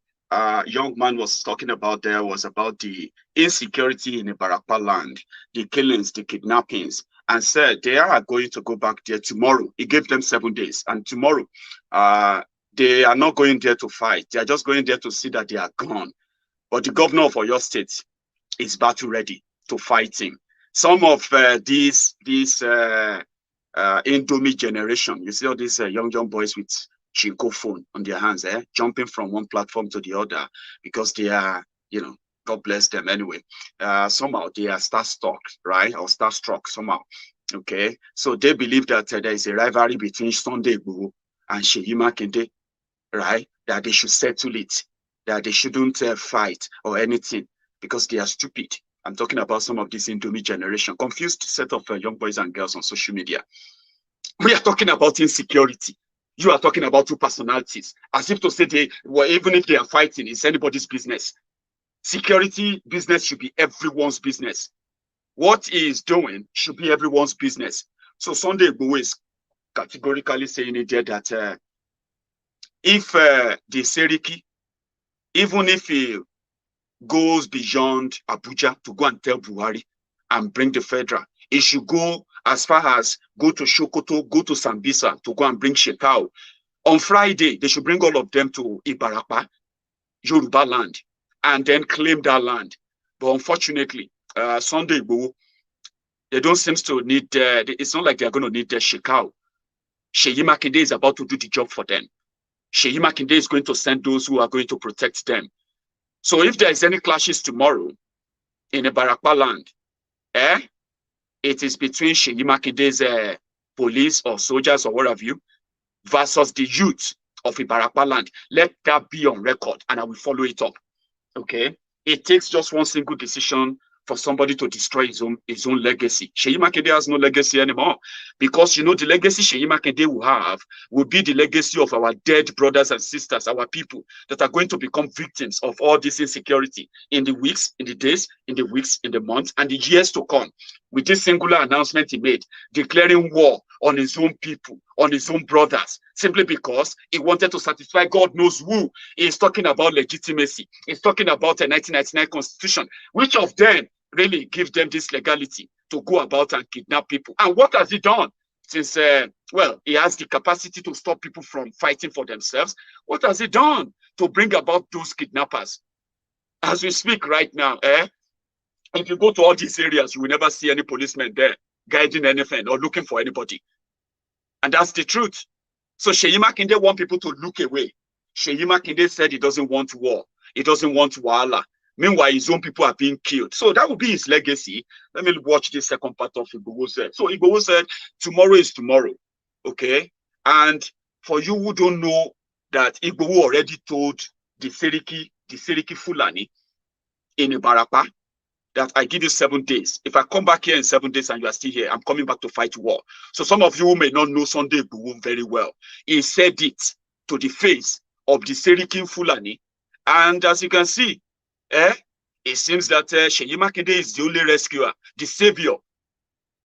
young man was talking about there was about the insecurity in the Barapa land, the killings, the kidnappings, and said they are going to go back there tomorrow. He gave them 7 days, and tomorrow they are not going there to fight. They are just going there to see that they are gone. But the governor of Oyo State is battle ready to fight him. Some of these Indomie generation, you see all these young boys with Chinko phone on their hands, jumping from one platform to the other because they are, God bless them anyway. Somehow they are starstruck, right? Or starstruck somehow. Okay. So they believe that there is a rivalry between Sunday Igboho and Seyi Makinde, right? That they should settle it, that they shouldn't fight or anything because they are stupid. I'm talking about some of this Indomie generation, confused set of young boys and girls on social media. We are talking about insecurity. You are talking about two personalities, as if to say even if they are fighting, it's anybody's business. Security business should be everyone's business. What he is doing should be everyone's business. So Sunday Igboho is categorically saying it there that if the Seriki, even if he goes beyond Abuja to go and tell Buhari and bring the federal, he should go as far as go to Sokoto, go to Sambisa to go and bring Shekau. On Friday, they should bring all of them to Ibarapa, Yorubaland, and then claim that land. But unfortunately, Sunday Igboho, they don't seem to need, it's not like they're going to need their Shekau. Seyi Makinde is about to do the job for them. Seyi Makinde is going to send those who are going to protect them. So if there is any clashes tomorrow in Ibarapa land, it is between Seyi Makinde's police or soldiers or what have you versus the youth of Ibarapa land. Let that be on record and I will follow it up. Okay? It takes just one single decision for somebody to destroy his own legacy. Seyi Makinde has no legacy anymore because, the legacy Seyi Makinde will have will be the legacy of our dead brothers and sisters, our people that are going to become victims of all this insecurity in the weeks, in the days, in the weeks, in the months, and the years to come. With this singular announcement he made, declaring war on his own people, on his own brothers, simply because he wanted to satisfy God knows who. He is talking about legitimacy. He's talking about a 1999 constitution. Which of them really give them this legality to go about and kidnap people? And what has he done? Since, he has the capacity to stop people from fighting for themselves. What has he done to bring about those kidnappers? As we speak right now, if you go to all these areas, you will never see any policemen there guiding anything or looking for anybody. And that's the truth. So Seyi Makinde wants people to look away. Seyi Makinde said he doesn't want war. He doesn't want wahala. Meanwhile, his own people are being killed. So that will be his legacy. Let me watch this second part of Igboho said. So Igboho said, tomorrow is tomorrow. Okay? And for you who don't know that Igboho already told the Seriki Fulani in Ibarapa that I give you 7 days. If I come back here in 7 days and you are still here, I'm coming back to fight war. So some of you who may not know Sunday Igboho very well, he said it to the face of the Seriki Fulani. And as you can see, it seems that Seyi Makinde is the only rescuer, the savior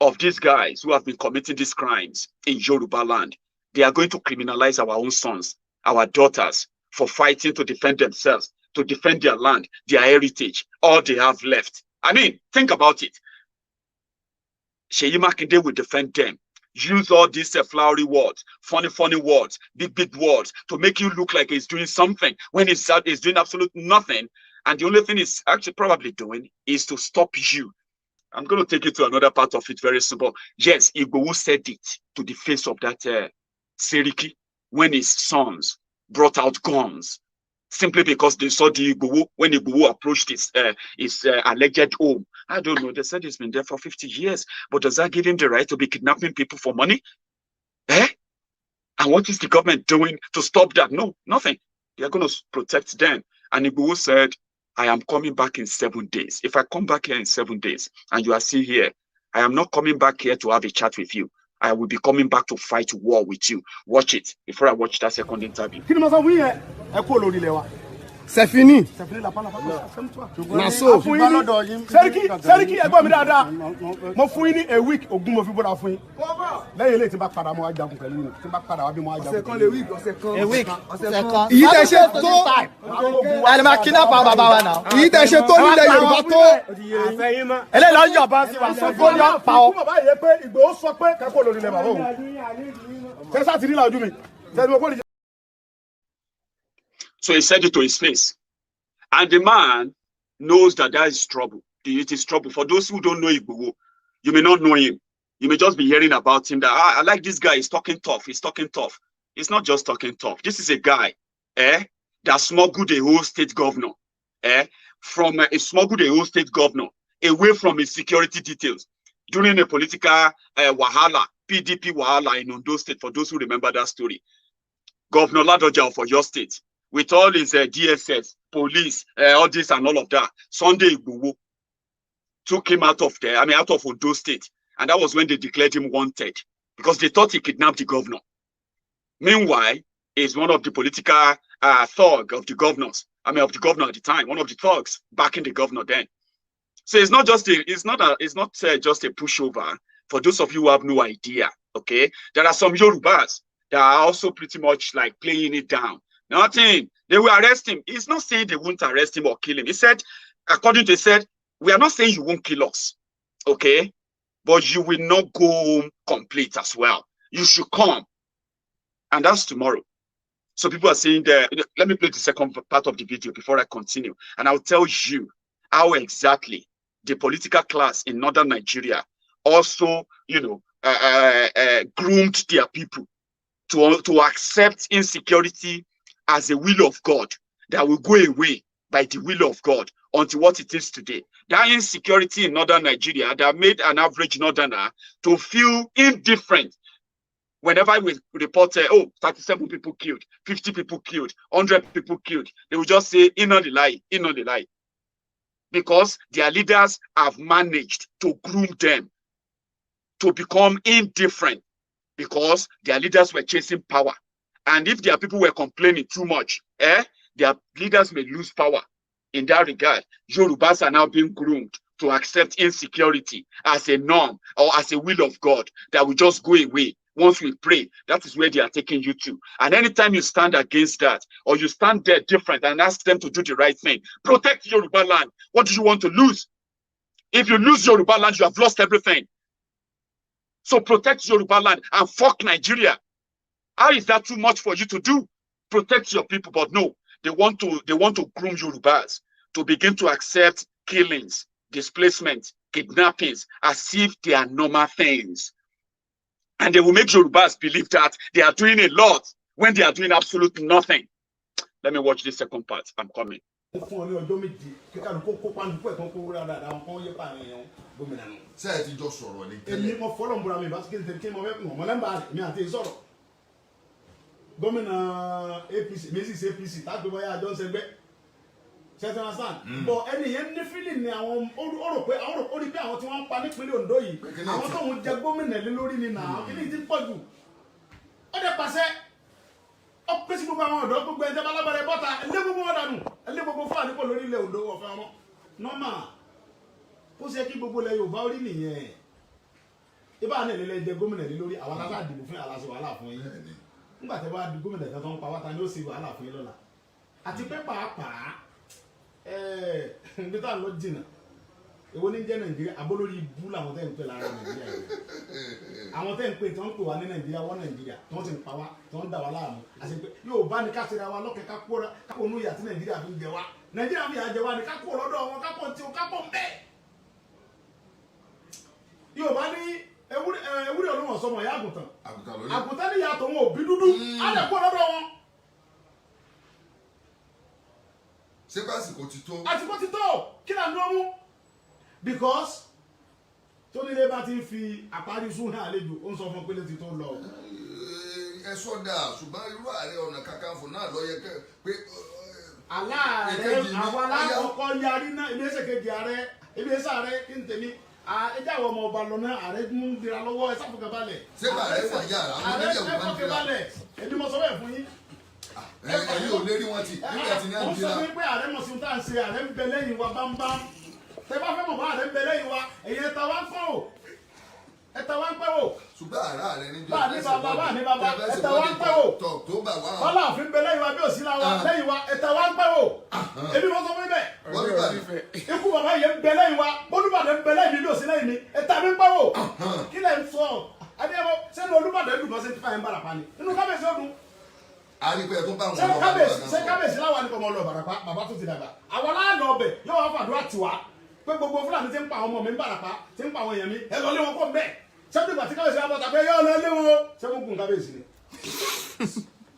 of these guys who have been committing these crimes in Yorubaland. They are going to criminalize our own sons, our daughters, for fighting to defend themselves, to defend their land, their heritage, all they have left. I mean, think about it. Seyi Makinde will defend them. Use all these flowery words, funny words, big words to make you look like he's doing something when he's doing absolutely nothing. And the only thing he's actually probably doing is to stop you. I'm going to take you to another part of it, very simple. Yes, Igboho said it to the face of that Seriki when his sons brought out guns, simply because they saw the Igboho, when Igboho approached his alleged home. I don't know, they said he's been there for 50 years, but does that give him the right to be kidnapping people for money? And what is the government doing to stop that? No, nothing. They are going to protect them. And Igboho said, I am coming back in 7 days. If I come back here in 7 days and you are still here, I am not coming back here to have a chat with you. I will be coming back to fight war with you. Watch it before I watch that second interview. C'est fini. Naso. Seriki ẹgbọ́n mi dáadáa. Mo fún yín ní a week ogun mo fi bọ́ra fún yín. Lẹ́yìn eléyìí tí n bá padà mo wá jagun pẹ̀lú yín. Tí n bá padà wá bí mo wá jagun. A week. Ìyí tẹ̀ ṣe tó. Ẹni máa kidnapper bàbá wa náà. Ìyí tẹ̀ ṣe tó nílẹ̀ Yorùbá tó. Eléyìí lọ yọ̀ bá sí wa. Sọ fún yọ pa ọ. Bàbá yẹ pé Ìgbòho sọ pé kẹ́kọ̀ọ́ lórí ilẹ̀ bàbá òun. Tẹ́sà ti rí la ojú mi. So he said it to his face. And the man knows that there is trouble. It is trouble. For those who don't know Igboho, you may not know him. You may just be hearing about him that, I like this guy, he's talking tough. He's talking tough. He's not just talking tough. This is a guy that smuggled a whole state governor, from a smuggled a whole state governor away from his security details during a political wahala, PDP wahala in Ondo State, for those who remember that story. Governor Ladoja for your state, with all his DSS, police, all this and all of that, Sunday Igboho took him out of there, out of Ondo State. And that was when they declared him wanted, because they thought he kidnapped the governor. Meanwhile, he's one of the political thug of the governors, of the governor at the time, one of the thugs backing the governor then. So it's not just just a pushover. For those of you who have no idea, okay, there are some Yorubas that are also pretty much like playing it down. Nothing. They will arrest him. He's not saying they won't arrest him or kill him. He said, according to he said, we are not saying you won't kill us, okay? But you will not go home complete as well. You should come. And that's tomorrow. So people are saying that, let me play the second part of the video before I continue. And I'll tell you how exactly the political class in northern Nigeria also, groomed their people to accept insecurity as a will of God that will go away by the will of God until what it is today. That insecurity in northern Nigeria that made an average northerner to feel indifferent whenever we report, 37 people killed, 50 people killed, 100 people killed. They will just say, in on the lie. Because their leaders have managed to groom them to become indifferent because their leaders were chasing power. And if their people were complaining too much, their leaders may lose power. In that regard, Yorubas are now being groomed to accept insecurity as a norm or as a will of God that will just go away once we pray. That is where they are taking you to. And anytime you stand against that, or you stand there different and ask them to do the right thing, protect Yorubaland. What do you want to lose? If you lose Yorubaland, you have lost everything. So protect Yorubaland and fuck Nigeria. How is that too much for you to do? Protect your people, but no, they want to groom Yorubas to begin to accept killings, displacement, kidnappings as if they are normal things. And they will make Yorubas believe that they are doing a lot when they are doing absolutely nothing. Let me watch the second part. I'm coming. gómìnà APC Mrs APC tàbí bóyá àjọ ń ṣẹgbẹ́ ṣẹ́tẹ́ wọn sàn bọ̀ ẹni yẹn ní feeling ni àwọn ó rò pé àwọn tí wọ́n ń pa nípínlẹ̀ Ondo yìí àwọn tó ń jẹ gómìnà lé lórí ni nà kí ni ti pọ̀ jù ó dẹ̀ pàṣẹ ó pèsè gbogbo àwọn ọ̀dọ́ gbogbo ẹ̀jẹ̀ balábàrẹ̀ bọ́ta ẹlẹ́ gbogbo wọn dànù ẹlẹ́ gbogbo Fúlàní pọ̀ lórí ilẹ̀ Ondo ọ̀fẹ́ ọmọ nọ́mà ó ṣe kí gbogbo ilẹ̀ Yorùbá orí nìyẹn ibà náà lè jẹ gómìnà lé lórí àwọn aládìbò fún aláṣẹ wàhálà fún yín nígbà tí wọ́n á di gómìnà kan tó ń pa wáta ni ó sì wàhálà fún yín lọ́la àti pé pàápàá nígbà tá à ń lọ jìnnà èwo ní jẹ́ Nàìjíríà abólórí ibú làwọn tẹ́ ń pè lára Nàìjíríà yìí àwọn tẹ́ ń pè tí wọ́n ń pè wá ní Nàìjíríà wọ́n Nàìjíríà tí wọ́n ti ń pa wá tí wọ́n ń dà wá láàmú àti pé yóò bá ní káṣíra wa lọ́kẹ́ kápò nú ìyà tí Nàìjíríà fi ń jẹ wá Nàìjíríà fi yà jẹ wá ní kápò lọ́dọ̀ wọn kápò tí o kápò ń bẹ́ẹ̀ yóò bá ní ewúrẹ́ olóhùn sọmọ ìyá àgùntàn ní ìyá tòun òbí dúdú á lè kó lọ́dọ̀ wọn. ṣé básìkò ti tó. àsìkò ti tó kí là ń dúró mú because tó nílé bá ti ń fi àparí sún hàn àlejò ó ń sọ fún pélé ti tó lọ. ẹ sọdà ṣùgbọ́n irú Ààrẹ Ọ̀nà Kakanfò náà lọ yẹ pé. aláàrẹ àwọn alákọ̀ọ́kọ́ yarí náà ilé ẹsẹ̀ kejì ààrẹ ilé ẹsẹ̀ ààrẹ kí n tèmi ẹjẹ àwọn ọmọ ọba lọ náà ààrẹ ń dira lọ́wọ́ ẹ sáfùkẹ́ balẹ̀. ṣé bàrẹ̀ fà yàrá àwọn oníjẹ̀ wò máa ń dira. èmi mo sọ bẹ́ẹ̀ fún yín. ẹ̀yin ò lérí wọn ti nígbà tí ní à ń dira. mo sọ pé ààrẹ mọ̀ sí ohun tá à ń ṣe ààrẹ ń bẹ lẹ́yìn wa bámbám tẹ bá fẹ́ mọ̀ bá ààrẹ ń bẹ lẹ́yìn wa ẹ̀yin ẹ̀ta wá ń pẹ́ wò ẹ̀ta wá ń pẹ́ wò. ṣùgbọ́n àrà rẹ ní bá ní bàbá ẹ̀ta wá ń pẹ́ wò kọ́lá òfin bẹ lẹ́yìn wa bí òsínà wa lẹ́yìn wa ẹ̀ta wá ń pẹ́ wò èmi mo sọ fún yín bẹ́ẹ̀. ikú bàbá yẹn ń bẹ lẹ́yìn wa bólúbàdàn ń bẹ lẹ́yìn mi bí òsínà yìí ni ẹ̀ta mi ń pẹ́ wò kí lẹ́ ń sọ adéyẹmọ sẹ́nu Olúbàdàn dùn lọ́sẹ̀ tí fàyẹn bára pa ni inú kábíyèsí ọdún. àríkẹ́ tó bá wọn lọ ṣé kábíyèsí láwa ni kò mọ lọ Ìbàràpá bàbá tó ti dàgbà àwọn aláàlọ ọbẹ yóò wá fàdúrà tiwa pé gbogbo Fúlàní ti ń pa àwọn ọmọ mi ń Ìbàràpá ti ń pa àwọn èèyàn mi ẹ lọ lé wọn kó mbẹ sẹ́dúgbà tí kábíyèsí wa bọ̀ tàbí yóò lọ lé wọn o ṣé mo gùn kábíyèsí ni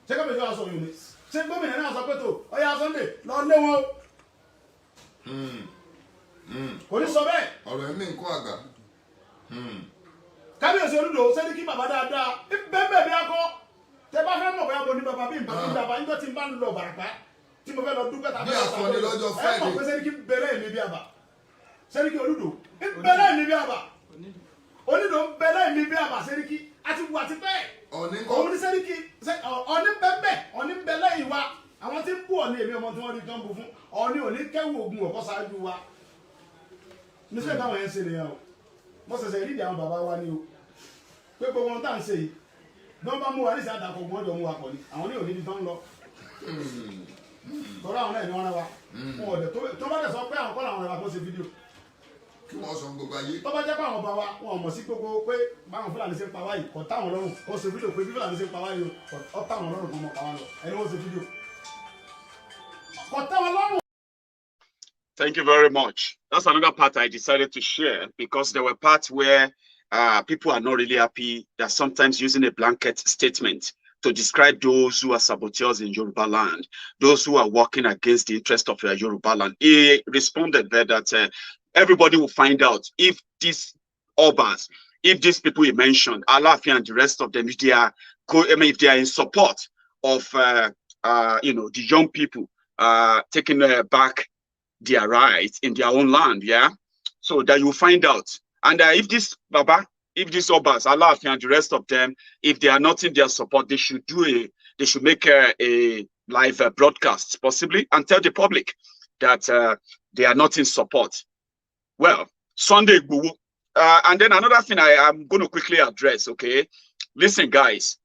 ṣé kábíyèsí wa sọ yìí ni ṣé gómìnà náà sọ pé tó ọyá Sunday lọ lé wọn o kò ní sọ bẹ́ẹ̀. ọ̀rọ̀ ẹ̀mí nǹkan àgbà. kábíyèsí Olúdò sẹ́ni kí bàbá dáadáa bẹ́ẹ̀ bí akọ tẹ bá fẹ́ mọ̀ bóyá mo ní bàbá bí n bàbá níjọ́ tí n bá ń lọ Ìbàràpá tí mo fẹ́ lọ dúpẹ́ tàbí àkọni lọ́jọ́ Friday ẹ mọ̀ pé sẹ́ni kí bẹ̀rẹ̀ mi bí àbá sẹ́ni kí Olúdò bẹ̀rẹ̀ mi bí àbá Olúdò bẹ̀rẹ̀ mi bí àbá sẹ́ni kí àti wù àti bẹ́ẹ̀ òun ní sẹ́ni kí ọ̀ní bẹ́ẹ̀ ọ̀ní bẹ̀rẹ̀ yìí wa àwọn tí ń bú ọ̀ní èmi ọmọ tí wọ́n rí tán bù fún ọ̀ní òní kẹ́wù ògùn ọ̀kọ́ ṣáájú wa níṣẹ́ táwọn yẹn ń ṣe nìyẹn o mo ṣẹ̀ṣẹ̀ rí ìdí àwọn bàbá wa ní o pé gbogbo wọn tá à ń ṣe yìí dọ́n bá mú wa ní ìsàdà kò gbọ́n jọ mú wa pọ̀ ni àwọn ní òní tán lọ tọ́lá àwọn náà ní wọ́n rán wa wọn ò dẹ̀ tó bá dẹ̀ sọ pé àwọn kọ́ làwọn rẹ̀ wa kó ṣe fídíò kí wọ́n sọ gbogbo ayé. tó bá jẹ́ pé àwọn bá wa wọn ò mọ̀ sí gbogbo pé báwọn Fúlàní ṣe ń pa wá yìí kò táwọn lọ́rùn kó ṣe fídíò pé bí Fúlàní ṣe ń pa wá yìí kò táwọn lọ́rùn kó mọ̀ pa wá lọ ẹni wọ́n ṣe fídíò kò táwọn lọ́rùn. Thank you very much. That's another part I decided to share because there were parts where people are not really happy. They're sometimes using a blanket statement to describe those who are saboteurs in Yorubaland, those who are working against the interest of Yorubaland. He responded there that everybody will find out if these Obas, if these people he mentioned, Alaafin and the rest of them, if they are in support of the young people taking back their rights in their own land, yeah. So that you find out. And if these Obas, Alaafin and the rest of them, if they are not in their support, they should make a live broadcast possibly and tell the public that they are not in support. Well, Sunday Igboho. And then another thing I'm going to quickly address, okay? Listen, guys,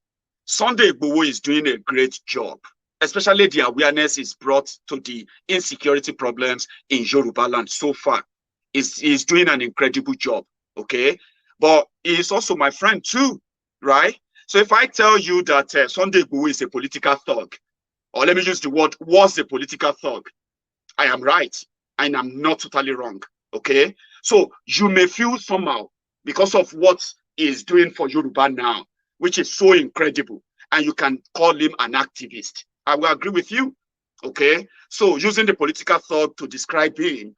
Sunday Igboho is doing a great job. Especially the awareness is brought to the insecurity problems in Yorubaland so far. He's doing an incredible job, okay? But he's also my friend too, right? So if I tell you that Sunday Igboho is a political thug, or let me use the word, was a political thug, I am right, and I'm not totally wrong, okay? So you may feel somehow because of what he's doing for Yoruba now, which is so incredible, and you can call him an activist. I will agree with you, okay? So using the political thug to describe him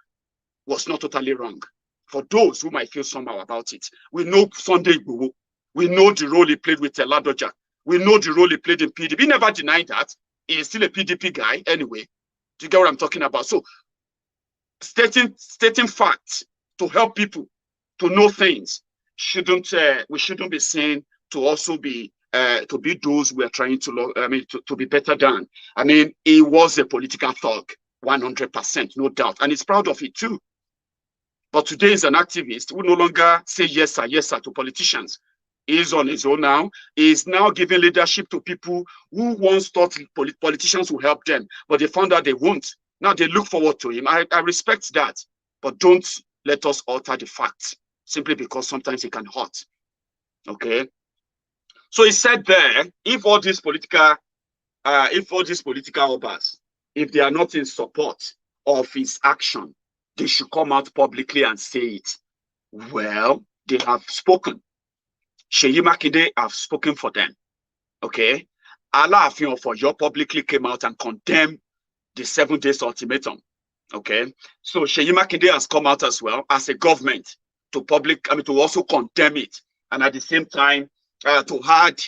was not totally wrong. For those who might feel somehow about it, we know Sunday Igboho. We know the role he played with Ladoja. We know the role he played in PDP. He never denied that. He is still a PDP guy anyway. Do you get what I'm talking about? So stating facts to help people to know things we shouldn't be saying to also be to be those we are trying to be better than. I mean, he was a political thug, 100%, no doubt, and he's proud of it too. But today he's an activist who no longer say yes sir to politicians. He's on his own now. He's now giving leadership to people who once thought politicians will help them, but they found out they won't. Now they look forward to him. I respect that, but don't let us alter the facts simply because sometimes it can hurt. Okay. So he said there, if all these political obas, if they are not in support of his action, they should come out publicly and say it. Well, they have spoken. Seyi Makinde have spoken for them. Okay. Alaafin of Oyo publicly came out and condemned the 7 days ultimatum. Okay. So Seyi Makinde has come out as well as a government to also condemn it. And at the same time, to add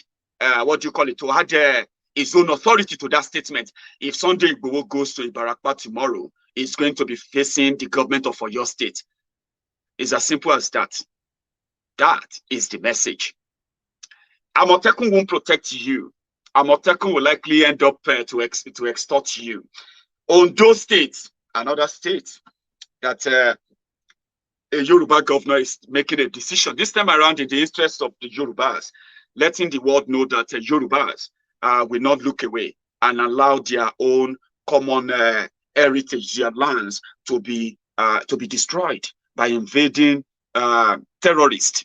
his own authority to that statement. If Sunday Igboho goes to Ibarakwa tomorrow, he's going to be facing the government of Oyo State. It's as simple as that. That is the message. Amotekun won't protect you. Amotekun will likely end up to extort you. On those states, another state that a Yoruba governor is making a decision, this time around in the interest of the Yorubas, letting the world know that Yorubas will not look away and allow their own common heritage, their lands to be destroyed by invading terrorists.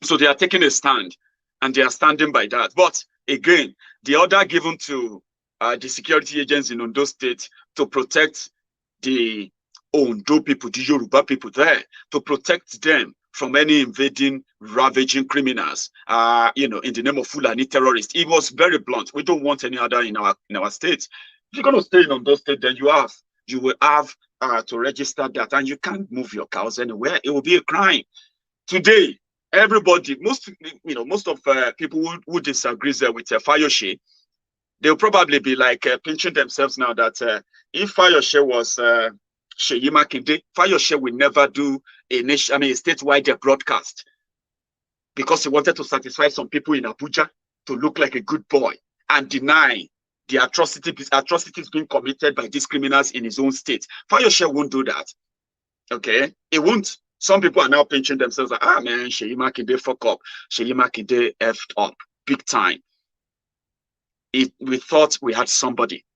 So they are taking a stand, and they are standing by that. But again, the order given to the security agents in Ondo State to protect the Ondo people, the Yoruba people there, to protect them from any invading, ravaging criminals, in the name of Fulani terrorists. It was very blunt. We don't want any other in our state. If you're going to stay in Ondo State, then you will have to register that, and you can't move your cows anywhere. It will be a crime. Today, everybody, most of people who disagree with Fayose, they'll probably be like pinching themselves now that if Fayose was Seyi Makinde, Fayose will never do a statewide broadcast because he wanted to satisfy some people in Abuja to look like a good boy and deny the atrocities being committed by these criminals in his own state. Fayose won't do that. Okay, it won't. Some people are now pinching themselves like, man, Seyi Makinde fuck up. Seyi Makinde effed up big time. We thought we had somebody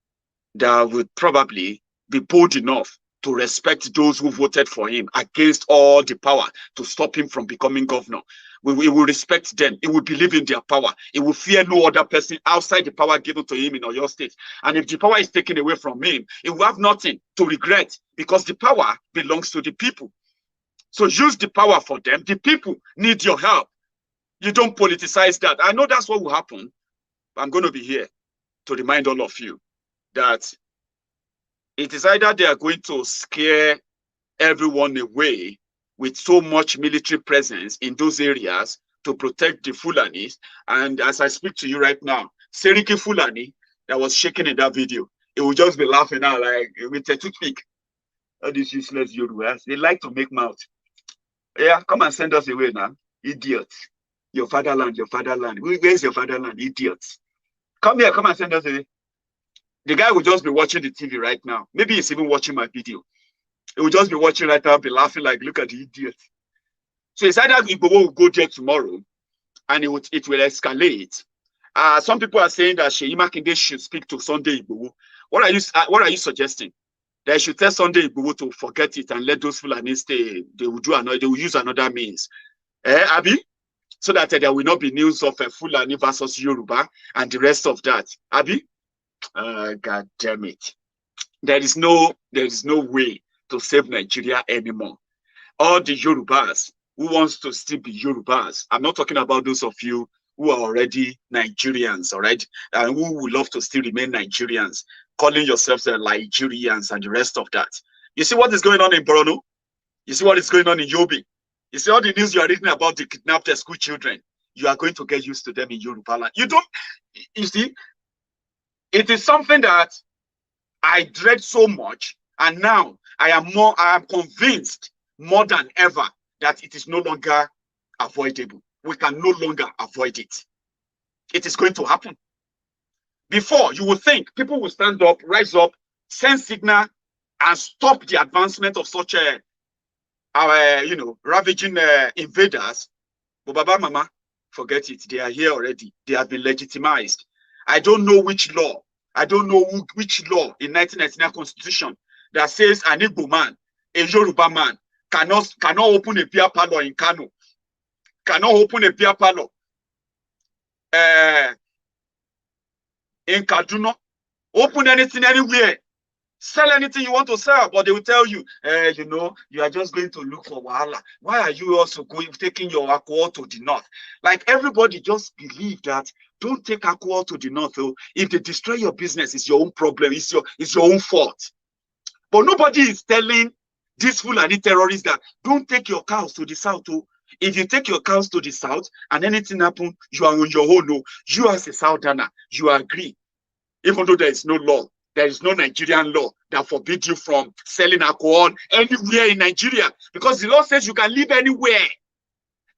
that would probably be bold enough to respect those who voted for him against all the power to stop him from becoming governor. We will respect them. He will believe in their power. He will fear no other person outside the power given to him in Oyo State. And if the power is taken away from him, he will have nothing to regret because the power belongs to the people. So use the power for them. The people need your help. You don't politicize that. I know that's what will happen. But I'm going to be here to remind all of you that it is either they are going to scare everyone away with so much military presence in those areas to protect the Fulanis. And as I speak to you right now, Seriki Fulani that was shaking in that video, it will just be laughing out like with a toothpick. All these useless Yorubas, they like to make mouth. Yeah, come and send us away now, idiots. Your fatherland, your fatherland. Where's your fatherland, idiots? Come here, come and send us away. The guy will just be watching the TV right now. Maybe he's even watching my video. He will just be watching right now, be laughing like, look at the idiot. So it's either Igboho will go there tomorrow and it will escalate. Some people are saying that Seyi Makinde should speak to Sunday Igboho. What are you suggesting? They should tell Sunday Igboho to forget it and let those Fulanis stay. They will use another means. Abi? So that there will not be news of Fulani versus Yoruba and the rest of that. Abi? God damn it. There is no way to save Nigeria anymore. All the Yorubas who wants to still be Yorubas, I'm not talking about those of you who are already Nigerians, all right, and who would love to still remain Nigerians, calling yourselves Nigerians and the rest of that. You see what is going on in Borno? You see what is going on in Yobe? You see all the news you are reading about the kidnapped school children? you are going to get used to them in Yorubaland. You see, it is something that I dread so much, and now I am convinced more than ever that it is no longer avoidable. We can no longer avoid it. It is going to happen. Before, you would think people will stand up, rise up, send signal, and stop the advancement of such ravaging invaders. But Baba Mama, forget it. They are here already. They have been legitimized. I don't know which law. I don't know which law in 1999 Constitution that says an Igbo man, a Yoruba man, cannot open a beer parlor in Kano, cannot open a beer parlor in Kaduna, open anything anywhere, sell anything you want to sell, but they will tell you, you are just going to look for wahala. Why are you also taking your alcohol to the north? Like, everybody just believe that. Don't take alcohol to the north. Oh. If they destroy your business, it's your own problem. It's your own fault. But nobody is telling these Fulani terrorists that don't take your cows to the south. Oh. If you take your cows to the south and anything happens, you are on your own. Oh. You as a southerner, you agree. Even though there is no law, there is no Nigerian law that forbids you from selling alcohol anywhere in Nigeria, because the law says you can live anywhere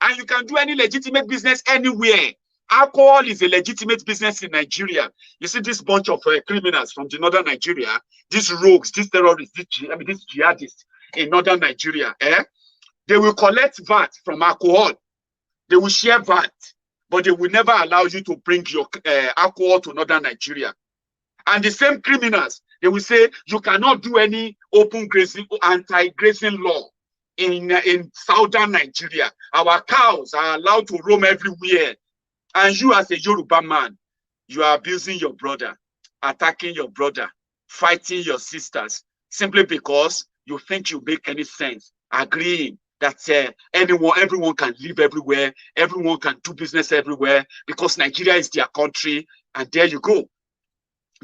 and you can do any legitimate business anywhere. Alcohol is a legitimate business in Nigeria. You see this bunch of criminals from the northern Nigeria, these rogues, these terrorists, these jihadists in northern Nigeria, they will collect VAT from alcohol. They will share VAT, but they will never allow you to bring your alcohol to northern Nigeria. And the same criminals, they will say you cannot do any open grazing, anti-grazing law in southern Nigeria. Our cows are allowed to roam everywhere. And you as a Yoruba man, you are abusing your brother, attacking your brother, fighting your sisters, simply because you think you make any sense, agreeing that everyone can live everywhere, everyone can do business everywhere, because Nigeria is their country, and there you go.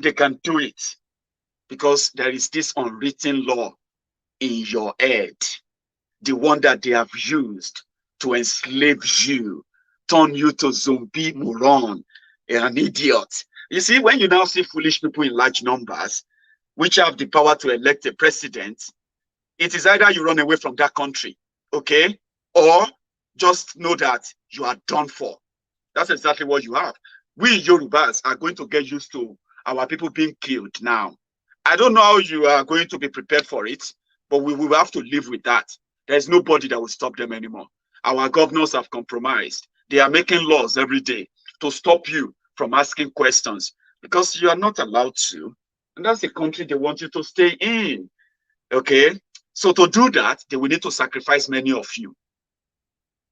They can do it because there is this unwritten law in your head, the one that they have used to enslave you, turn you to zombie moron, an idiot. You see, when you now see foolish people in large numbers, which have the power to elect a president, it is either you run away from that country, okay, or just know that you are done for. That's exactly what you have. We Yorubas are going to get used to our people being killed now. I don't know how you are going to be prepared for it, but we will have to live with that. There's nobody that will stop them anymore. Our governors have compromised. They are making laws every day to stop you from asking questions because you are not allowed to. And that's the country they want you to stay in. Okay? So to do that, they will need to sacrifice many of you.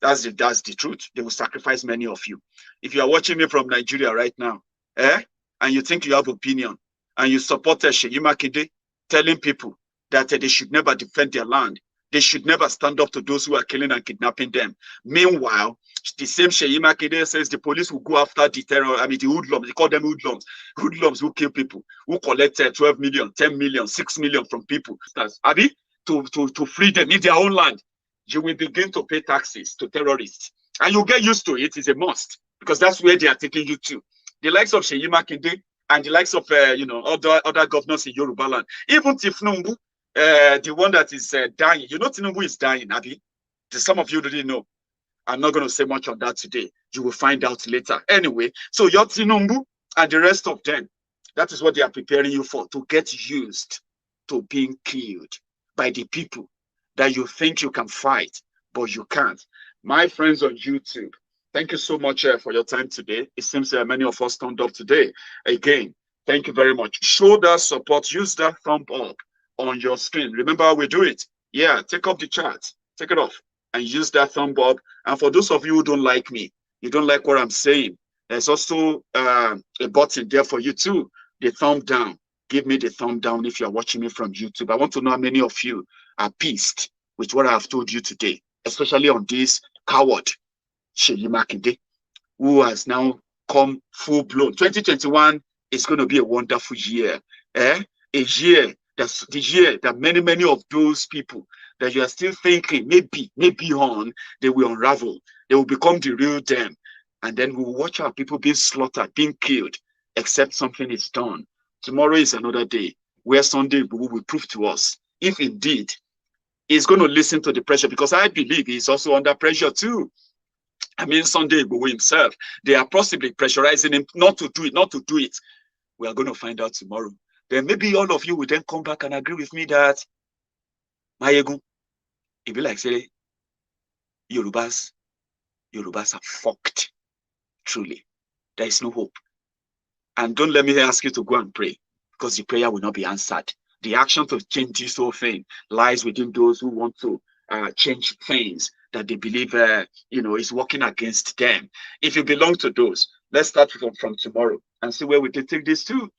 That's the truth. They will sacrifice many of you. If you are watching me from Nigeria right now, and you think you have opinion, and you support Seyi Makinde telling people that they should never defend their land, they should never stand up to those who are killing and kidnapping them. Meanwhile, the same Seyi Makinde says the police will go after the the hoodlums. They call them hoodlums. Hoodlums who kill people, who collect 12 million, 10 million, 6 million from people. To free them in their own land. You will begin to pay taxes to terrorists. And you'll get used to it. It's a must. Because that's where they are taking you to. The likes of Seyi Makinde and the likes of other governors in Yorubaland. Even Tifnumbu, the one that is dying. You know Tinubu is dying, Abi. Some of you didn't know. I'm not going to say much on that today. You will find out later. Anyway, so your Tinubu and the rest of them, that is what they are preparing you for, to get used to being killed by the people that you think you can fight, but you can't. My friends on YouTube, thank you so much for your time today. It seems many of us turned up today. Again, thank you very much. Show that support. Use that thumb up on your screen. Remember how we do it. Yeah, take off the chat. Take it off and use that thumb up. And for those of you who don't like me, you don't like what I'm saying, there's also a button there for you too. The thumb down. Give me the thumb down if you're watching me from YouTube. I want to know how many of you are pissed with what I have told you today, especially on this coward, Seyi Makinde, who has now come full-blown. 2021 is going to be a wonderful year. A year, that's the year that many of those people that you are still thinking, maybe on, they will unravel. They will become the real them. And then we will watch our people being slaughtered, being killed, except something is done. Tomorrow is another day where Sunday Igboho will prove to us if indeed he's going to listen to the pressure, because I believe he's also under pressure too. I mean, Sunday Igboho himself, they are possibly pressurizing him not to do it. We are going to find out tomorrow. Then maybe all of you will then come back and agree with me that Maiyegun, it be like say, Yorubas are fucked. Truly. There is no hope. And don't let me ask you to go and pray, because the prayer will not be answered. The action to change this whole thing lies within those who want to change things that they believe, is working against them. If you belong to those, let's start from tomorrow and see where we can take this to.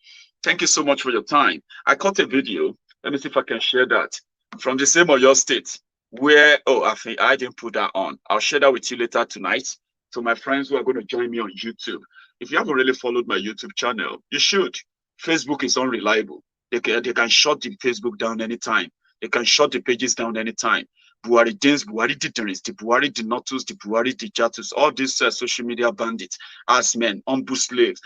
Thank you so much for your time. I caught a video. Let me see if I can share that from the same Oyo State where, I think I didn't put that on. I'll share that with you later tonight. So my friends who are going to join me on YouTube, if you haven't really followed my YouTube channel, you should. Facebook is unreliable. They can shut the Facebook down anytime. They can shut the pages down anytime. Buhari Dins, Buhari Diterins, the Buhari Dinotus, the Buhari Dijatus, all these social media bandits, HERDSMEN, umbu slaves,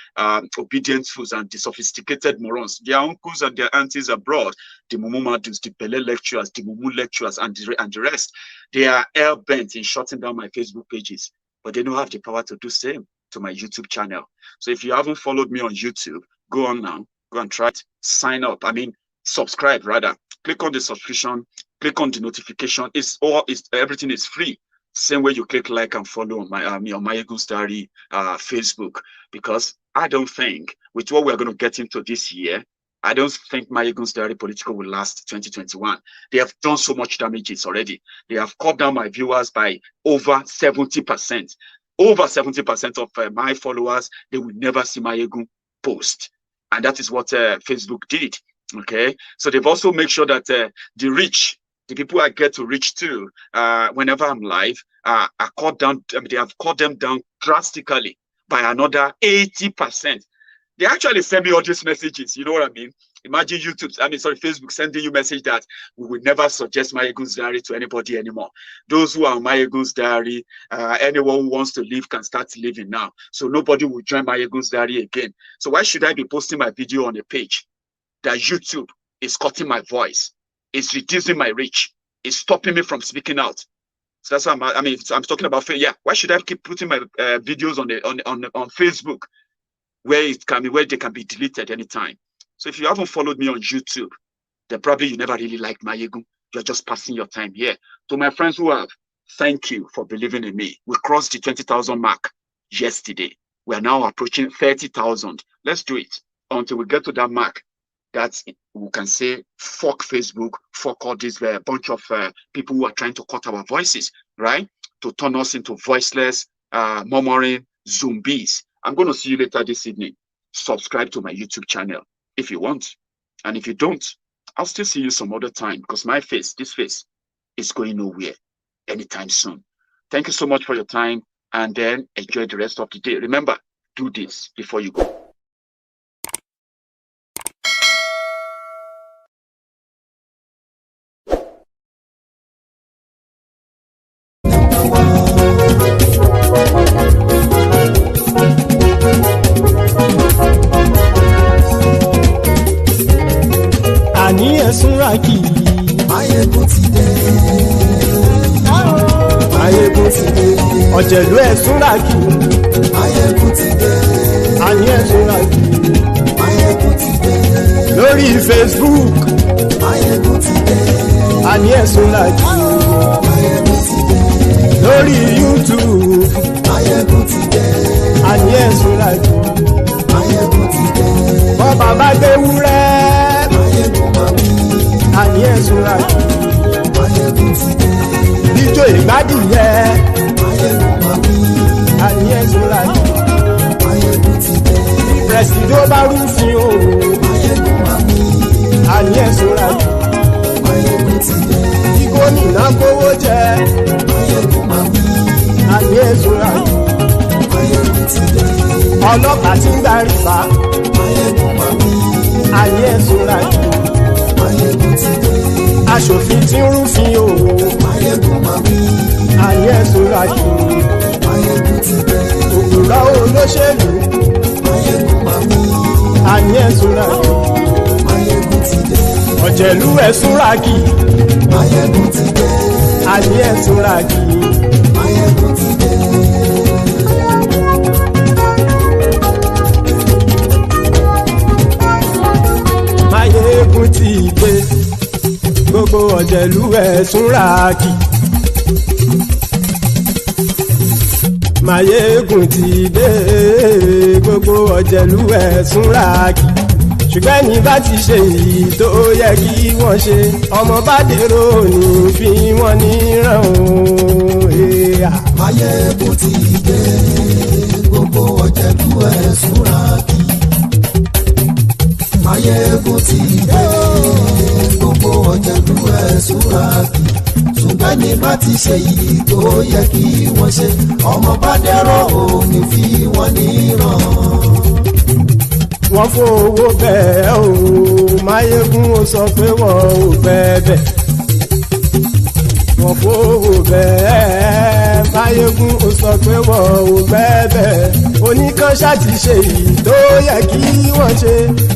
obedient fools, and the sophisticated morons, their uncles and their aunties abroad, the Mumu Madus, the Bele lecturers, the Mumu lecturers, and the rest, they are hell-bent in shutting down my Facebook pages, but they don't have the power to do the same to my YouTube channel. So if you haven't followed me on YouTube, go on now, go and try it, subscribe rather. Click on the subscription, click on the notification. Everything is free. Same way you click like and follow on my Maiyegun's Diary Facebook, because I don't think with what we're going to get into this year, I don't think Maiyegun's Diary Politico will last 2021. They have done so much damages already. They have cut down my viewers by over 70%. Over 70% of my followers, they will never see Maiyegun post. And that is what Facebook did. Okay, so they've also made sure that the people I get to reach to whenever I'm live, are cut down. They have cut them down drastically by another 80%. They actually send me all these messages. You know what I mean? Imagine Facebook sending you a message that we will never suggest Maiyegun's Diary to anybody anymore. Those who are Maiyegun's Diary, anyone who wants to live can start living now. So nobody will join Maiyegun's Diary again. So why should I be posting my video on a page that YouTube is cutting my voice, is reducing my reach, is stopping me from speaking out? So that's why I'm talking about. Yeah, why should I keep putting my videos on Facebook, where they can be deleted anytime? So if you haven't followed me on YouTube, then probably you never really liked Maiyegun. You're just passing your time here. To my friends who have, thank you for believing in me. We crossed the 20,000 mark yesterday. We are now approaching 30,000. Let's do it until we get to that mark. That we can say, fuck Facebook, fuck all this bunch of people who are trying to cut our voices, right? To turn us into voiceless, murmuring zombies. I'm going to see you later this evening. Subscribe to my YouTube channel if you want. And if you don't, I'll still see you some other time, because this face is going nowhere anytime soon. Thank you so much for your time, and then enjoy the rest of the day. Remember, do this before you go. Maiyegun ti dé. Maiyegun ti dé. Ọ̀jẹ̀lú ẹ̀sùnràkì. Maiyegun ti dé. Àní ẹ̀sùnràkì. Maiyegun ti dé. Lórí Facebook. Maiyegun ti dé. Àní ẹ̀sùnràkì. Maiyegun ti dé. Lórí YouTube. Maiyegun ti dé. Àní ẹ̀sùnràkì. Maiyegun ti dé. Bọ́ bàbá gbé wúrẹ́. Maiyegun máa wí. Àní ẹ̀sùnràkì. Maiyegun ti dé. Bíjó ìgbádìyẹ. Maiyegun máa wí. Àní ẹ̀sùnràkì. Maiyegun ti dé. Pẹ̀sìdó bá rúfin o. Maiyegun máa wí. Àní ẹ̀sùnràkì. Maiyegun ti dé. Bí gómìnà kówó jẹ. Maiyegun máa wí. Àní ẹ̀sùnràkì. Maiyegun ti dé. Ọlọ́pàá tí ń gbà rìbá. Maiyegun máa wí. Àní ẹ̀sùnràkì. Maiyegun ti dé. Aṣòfin tí ń rúfin o. Maiyegun máa wí. Àní ẹ̀sùnràkì. Maiyegun ti dé. òpùrọ̀ olóṣèlú. Maiyegun mami. Àní ẹ̀sùn rà kì. Maiyegun ti dé. Ọ̀jẹ̀lú ẹ̀sùn rà kì. Maiyegun ti dé. Àní ẹ̀sùn rà kì. Maiyegun ti dé. Maiyegun ti dé. Gbogbo ọ̀jẹ̀lú ẹ̀sùn rà kì. Maiyegun ti dé. Gbogbo ọ̀jẹ̀lú ẹ̀sùn rà kì. Ṣùgbọ́n ní bá ti ṣe èyí tó yẹ kí wọ́n ṣe, ọmọ bá dèrò ní fi wọ́n níran o. Maiyegun ti dé. Gbogbo ọ̀jẹ̀lú ẹ̀sùn rà kì. Maiyegun ti dé. Gbogbo ọ̀jẹ̀lú ẹ̀sùn rà kì. Ṣùgbọ́n ní bá ti ṣe èyí tó yẹ kí wọ́n ṣe, ọmọ bá dèrò ní fi wọ́n níran. Wọ́n fowó bẹ́ẹ̀ o, Maiyegun ó sọ pé wọ́n ò bẹ́ẹ̀. Wọ́n fowó bẹ́ẹ̀, Maiyegun ó sọ pé wọ́n ò bẹ́ẹ̀. Oníkan ṣáàtì ṣe èyí tó yẹ kí wọ́n ṣe,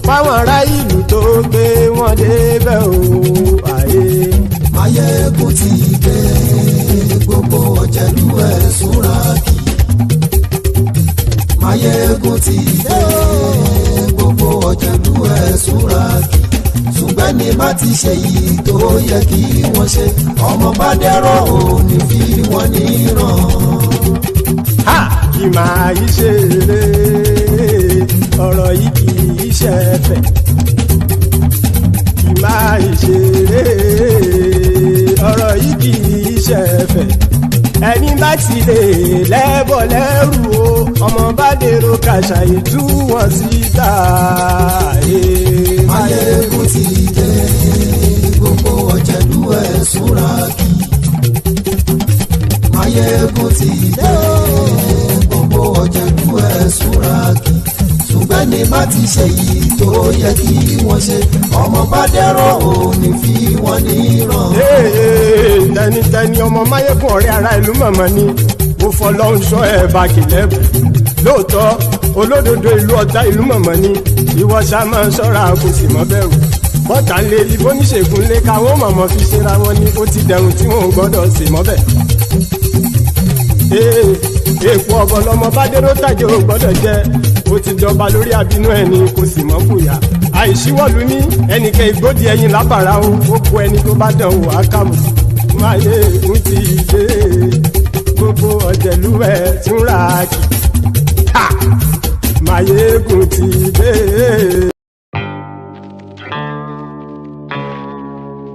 fáwọn ará ìlú tó gbé wọn débẹ̀ o. Maiyegun ti dé. Gbogbo ọ̀jẹ̀lú ẹ̀sùn rà kì. Maiyegun ti dé. Gbogbo ọ̀jẹ̀lú ẹ̀sùn rà kì. Ṣùgbọ́n ní bá ti ṣe yìí tó yẹ kí wọ́n ṣe, ọmọ bá dẹ́rọ̀ ò ní fi wọ́n níran. Kì máa yí ṣe eré, ọ̀rọ̀ yìí kì í ṣe ẹ̀fẹ̀. Kì máa yí ṣe eré, ọ̀rọ̀ yìí kì í ṣe ẹ̀fẹ̀. Ẹni bá ti lè lẹ́bọ̀ lẹ́rù o, ọmọ bá dèrò kàṣàyè tú wọn síta. Maiyegun ti dé. Gbogbo ọ̀jẹ̀lú ẹ̀sùn rà kì. Maiyegun ti dé. Gbogbo ọ̀jẹ̀lú ẹ̀sùn rà kì. Ṣùgbọ́n ní bá ti ṣe yìí tó yẹ kí wọ́n ṣe, ọmọ bá dẹ́rọ̀ ò ní fi wọ́n níran. Tẹnitẹni ọmọ Maiyegun ọ̀rẹ́ ara ìlú mọ̀mọ́ ni mo fọlọ́run sọ ẹ̀ bá kìlẹ́bù. Lóòótọ́ olódodo ìlú ọ̀tá ìlú mọ̀mọ́ ni ìwọ ṣá máa ń ṣọ́ra kò sì mọ́ bẹ̀rù. Bọ́tà ń lé ibó níṣègùn lé káwọn mọ̀mọ́ fi ṣera wọn ni ó ti dẹrùn tí wọn ò gbọ́dọ̀ sè mọ́bẹ̀. Èèpo ọ̀bọ lọmọ bá dérò tàjẹ́ ò gbọ́dọ̀ jẹ́, ó ti jọba lórí abínú ẹni kò sì mọ́ fòyà. Àìsíwọ́lu ní ẹnìkẹ́ ìgbódì ẹyin lábàrá o, ó kó ẹni tó bá dán o àkàmù. Maiyegun ti dé. Gbogbo ọ̀jẹ̀lú ẹ̀sùn rà kì. Maiyegun ti dé.